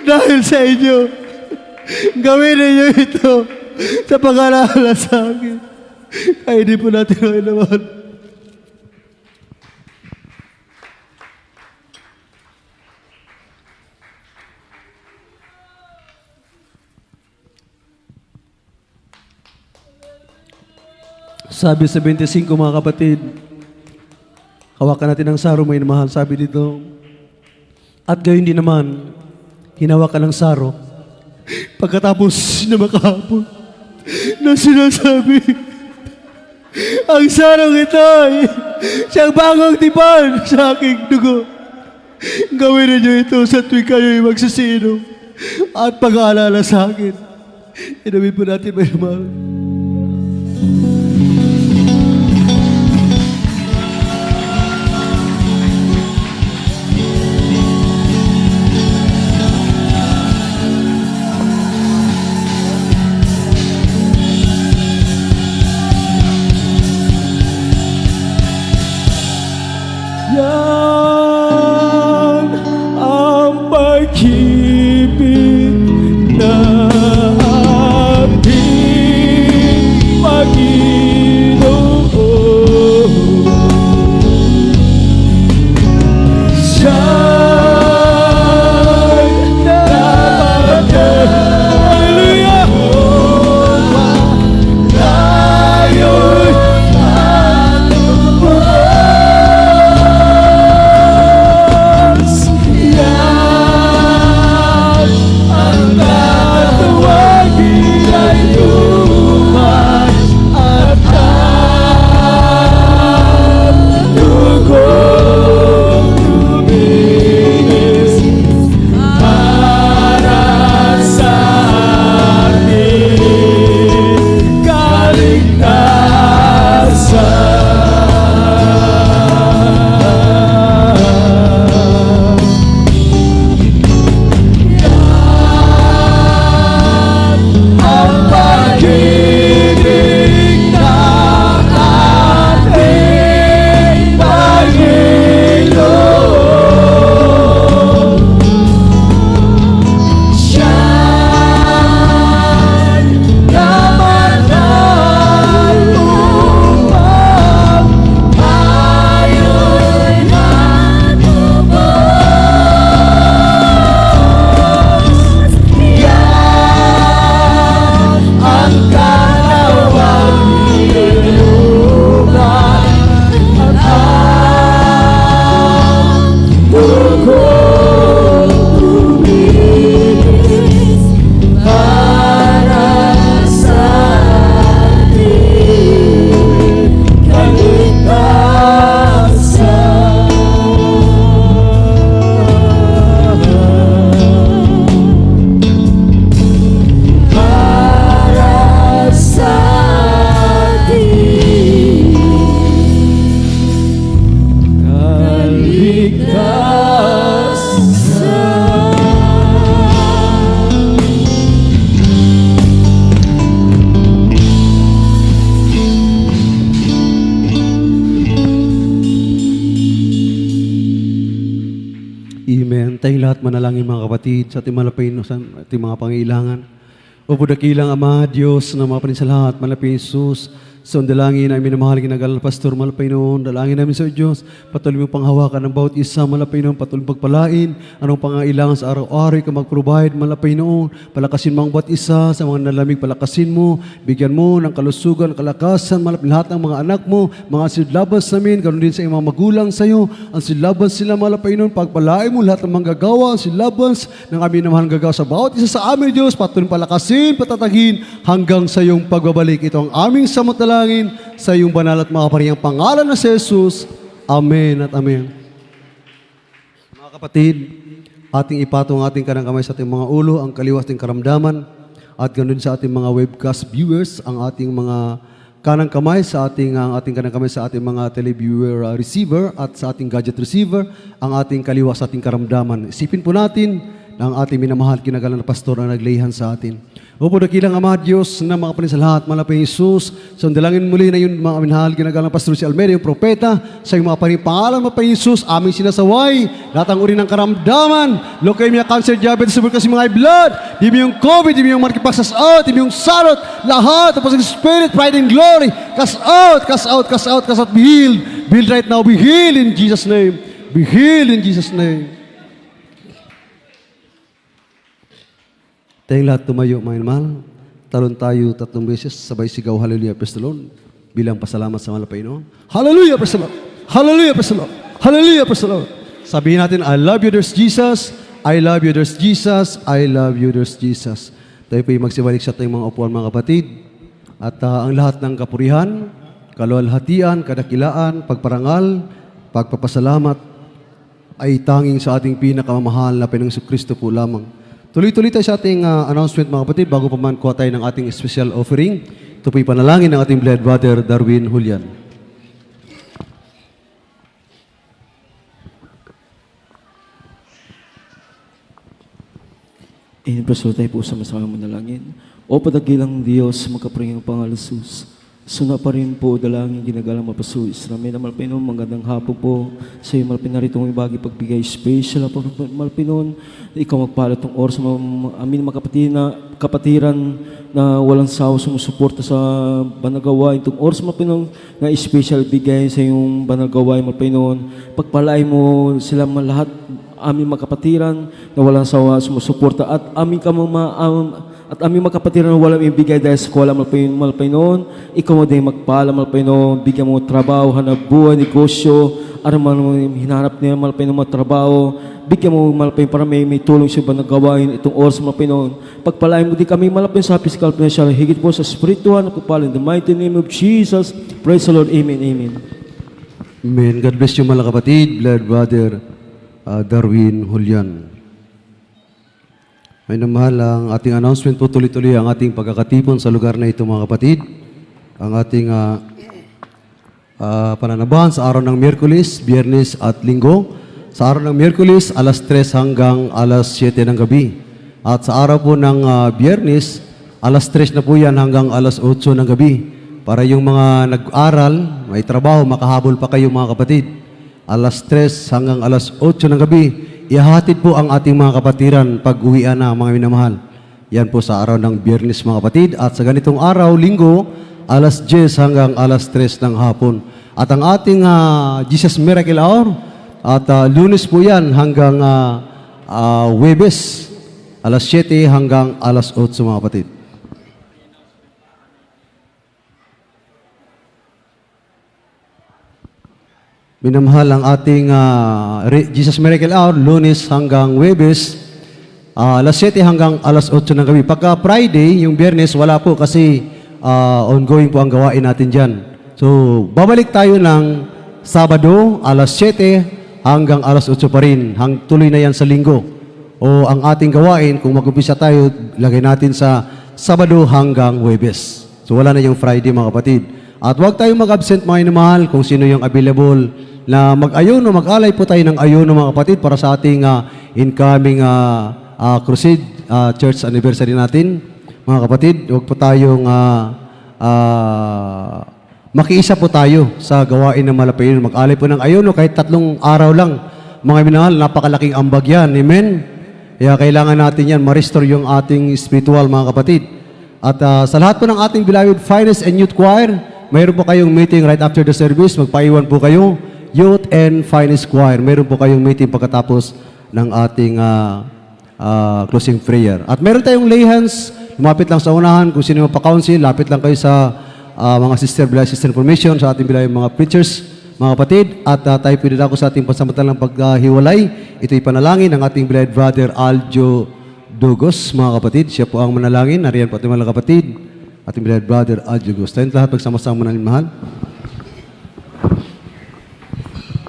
A: Dahil sa inyo, gawin ninyo ito sa pag-alala sa akin. Kaya hindi po natin ang inaman. Sabi sa 25, mga kapatid, hawakan natin ang saro, may mahal. Sabi dito, at gayon din naman, hinawakan ng saro, pagkatapos na makahapon, na sinasabi, ang sarong ito ay siyang bagong tipan sa aking dugo. Gawin niyo ito sa tuwing kayo'y magsasino at pag-aalala sa akin. Inumin po natin, may mahal.
C: Yan ang pag-ibig na ating Panginoon. Siya'y napagay. Hallelujah! Tayo'y natubos. Yan ang tatawagin ay lumas at ang dugong luminis para sa ating kaligtasan. Ang pag-ibig ng ating Panginoon. Siya'y namatay upang tayo'y matubos. Yan ang kalawang inuman at ang dugong luminis para sa ating kaligtasan. Para sa ating kaligtasan.
A: Amen. Tayong lahat manalangin mga kapatid sa ating malapay sa ating mga pangailangan. O po dakilang Ama, Diyos na mga sa lahat, malapay Jesus, sa dalangin ay minamahal ginagalang Pastor malapay noon, dalangin namin sa Diyos, patuloy mo panghawakan ng bawat isa malapay noon, patuloy pagpalain, anong pangailangan sa araw-araw ka mag-provide malapay noon, palakasin mo ang bawat isa sa mga nalamig, palakasin mo, bigyan mo ng kalusugan, kalakasan, malapay lahat ng mga anak mo, mga sidlabas namin, ganoon din sa iyong mga magulang sa iyo, ang sidlabas sila malapay noon, pagpalain mo lahat ng mga gagawa, ang sidlabas ng aming namahal gagawa sa bawat isa sa amin, Diyos, patuloy palakasin, patatagin, hanggang sa iyong pagbabalik. Ito ang aming samantalangin sa iyong banal at makapangyarihang pangalan na si Jesus. Amen at amen. Mga kapatid, ating ipatong ating kanang kamay sa ating mga ulo, ang kaliwa ating karamdaman, at ganoon sa ating mga webcast viewers, ang ating mga kanang kamay sa ang ating kanang kamay sa ating mga televiewer receiver at sa ating gadget receiver, ang ating kaliwa sa ating karamdaman. Isipin po natin na ang ating minamahal kinagalan na pastor na naglayhan sa atin. Opo, dakilang Ama Diyos na mga kapatid sa lahat, malapay Jesus, so dalangin muli na yun mga minahal ginagalang Pastor si Almeida, yung propeta, sa yung mga pangalan mo pa Jesus, aming sinasaway, lahat ang uri ng karamdaman, leukemia, cancer, diabetes, tuberculosis, mga high blood, di mo yung COVID, di mo yung markipagsas out, di mo yung sarot, lahat, tapos ang spirit, pride and glory, cast out, cast out, cast out, cast out, be healed, be healed right now, be healed in Jesus' name, be healed in Jesus' name. Tayong lahat tumayo, mga mahal. Talon tayo 3 beses, sabay sigaw, Hallelujah, praise the Lord. Bilang pasalamat sa malapay noon. Hallelujah, praise the Lord. Hallelujah, praise the Lord. Hallelujah, praise the Lord. Sabihin natin, I love you, there's Jesus. I love you, there's Jesus. I love you, there's Jesus. Tayo po'y magsibalik sa ating mga upuan, mga kapatid. At ang lahat ng kapurihan, kaluwalhatian, kadakilaan, pagparangal, pagpapasalamat, ay tanging sa ating pinakamamahal na Panginoong Kristo po lamang. Tuloy-tuloy tayo sa ating announcement, mga kapatid, bago pa man kuha tayo ng ating special offering. Ito po'y panalangin ng ating beloved brother, Darwin Julian.
C: Inipasol tayo po sa masamang manalangin. O padakilang Diyos, magkaparingang pangalan Jesus. Suna pa rin po, dalangin ginagalang mapasu Israel na Malpinon, magandang hapon po sa iyo Malpin, narito ang ibagi pagbigay special po Malpinon, ikaw magpalat ng oras amin mga kapatiran na walang sawa sumusuporta sa banal gawain itong oras Malpinon na special bigay sa iyong banal gawain Malpinon, pagpalain mo sila lahat aming magkapatiran na walang sawa sumusuporta at aming at aming magkapatiran na walang ibigay dahil sa kuwala Malpainon, ikaw mo din magpala Malpainon, bigyan mo trabaho, hanap buhay, negosyo, ano man hinanap niya Malpainon mga trabaho, bigyan mo Malpainon para may tulong siya ba na gawain itong oras Malpainon. Pagpalain mo din kami Malpainon sa physical, financial, higit po sa spiritual, napagpala in the mighty name of Jesus. Praise the Lord. Amen. Amen.
A: Amen. God bless you mga kapatid, blood brother Darwin Julian. May namahal ang ating announcement po, tuloy-tuloy ang ating pagkakatipon sa lugar na ito mga kapatid. Ang ating pananabahan sa araw ng Miyerkules, Biyernes at Linggo. Sa araw ng Miyerkules, alas 3 hanggang alas 7 ng gabi. At sa araw po ng Biyernes, alas 3 na po yan hanggang alas 8 ng gabi. Para yung mga nag-aral, may trabaho, makahabol pa kayo mga kapatid. Alas 3 hanggang alas 8 ng gabi, ihahatid po ang ating mga kapatiran pag uwian na mga minamahal. Yan po sa araw ng Biyernes mga kapatid. At sa ganitong araw, Linggo, alas 10 hanggang alas 3 ng hapon. At ang ating Jesus Miracle Hour, at Lunes po yan hanggang Huwebes, alas 7 hanggang alas 8 mga kapatid. Minamahal ang ating Jesus Miracle Hour, Lunes hanggang Huwebes, alas 7 hanggang alas 8 ng gabi. Pagka Friday, yung Biyernes, wala po kasi ongoing po ang gawain natin dyan. So, babalik tayo ng Sabado, alas 7 hanggang alas 8 pa rin. Tuloy na yan sa Linggo. O ang ating gawain, kung mag-umpisa tayo, lagay natin sa Sabado hanggang Huwebes. So, wala na yung Friday mga kapatid. At huwag tayong mag-absent mga inamahal kung sino yung available na mag-ayuno, mag-alay po tayo ng ayuno mga kapatid para sa ating incoming crusade church anniversary natin. Mga kapatid, huwag po tayong makiisa po tayo sa gawain ng Malapayun. Mag-alay po ng ayuno kahit 3 araw lang. Mga minahal, napakalaking ambag yan. Amen? Kaya kailangan natin yan, ma-restore yung ating spiritual mga kapatid. At sa lahat po ng ating beloved Finest and Youth Choir, mayroon po kayong meeting right after the service. Magpaiwan po kayo. Youth and Finest Choir. Mayroon po kayong meeting pagkatapos ng ating closing prayer. At meron tayong lay hands. Lumapit lang sa unahan. Kung sino yung pa-council, lapit lang kayo sa mga sister information sa ating bilang mga preachers, mga kapatid. At tayo pwede ako sa ating pansamantalang paghiwalay. Ito'y panalangin ng ating beloved brother Aljo Dugos, mga kapatid. Siya po ang manalangin. Nariyan po ating mga kapatid. Ating beloved brother Aljo Dugos. Tayong lahat pagsama-sama ng mahal.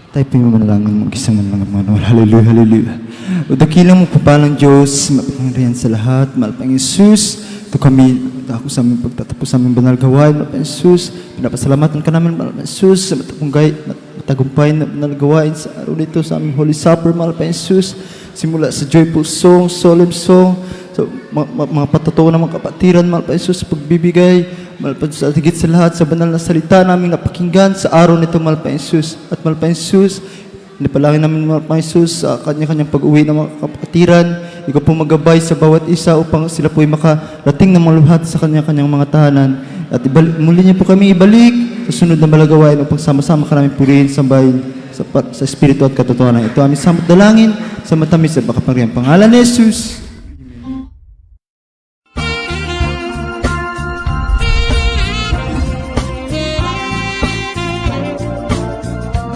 B: Tayo po yung manalangin mag-isa man lang mga hallelujah, hallelujah. O dakilang magpapalang Diyos, mapangyarihan sa lahat, malapang Isus, ito kami, ako sa aming pagtatapos sa aming banal gawain, malapang Isus, pinapasalamatan ka namin, malapang Isus, sa matagumpay na banal gawain sa araw nito, sa aming Holy Supper, malapang Isus, simula sa joyful song, solemn song, so, mga patotoo ng mga kapatiran, malapang Isus, sa pagbibigay, malapang sa higit sa lahat, sa banal na salita namin napakinggan sa araw nito, malapang Isus. At malapang Isus, napalangin namin malapang Isus sa kanya-kanyang pag-uwi ng mga kapatiran. Ikaw po magabay sa bawat isa upang sila po ay makarating na maluhat sa kanya-kanyang mga tahanan. At muli niyo po kami ibalik sa sunod na malagawain upang sama-sama ka namin purihin, sambahin sa espiritu at katotohanan. Ito aming samot dalangin sa matamis at makapangyarihang pangalan ni Jesus.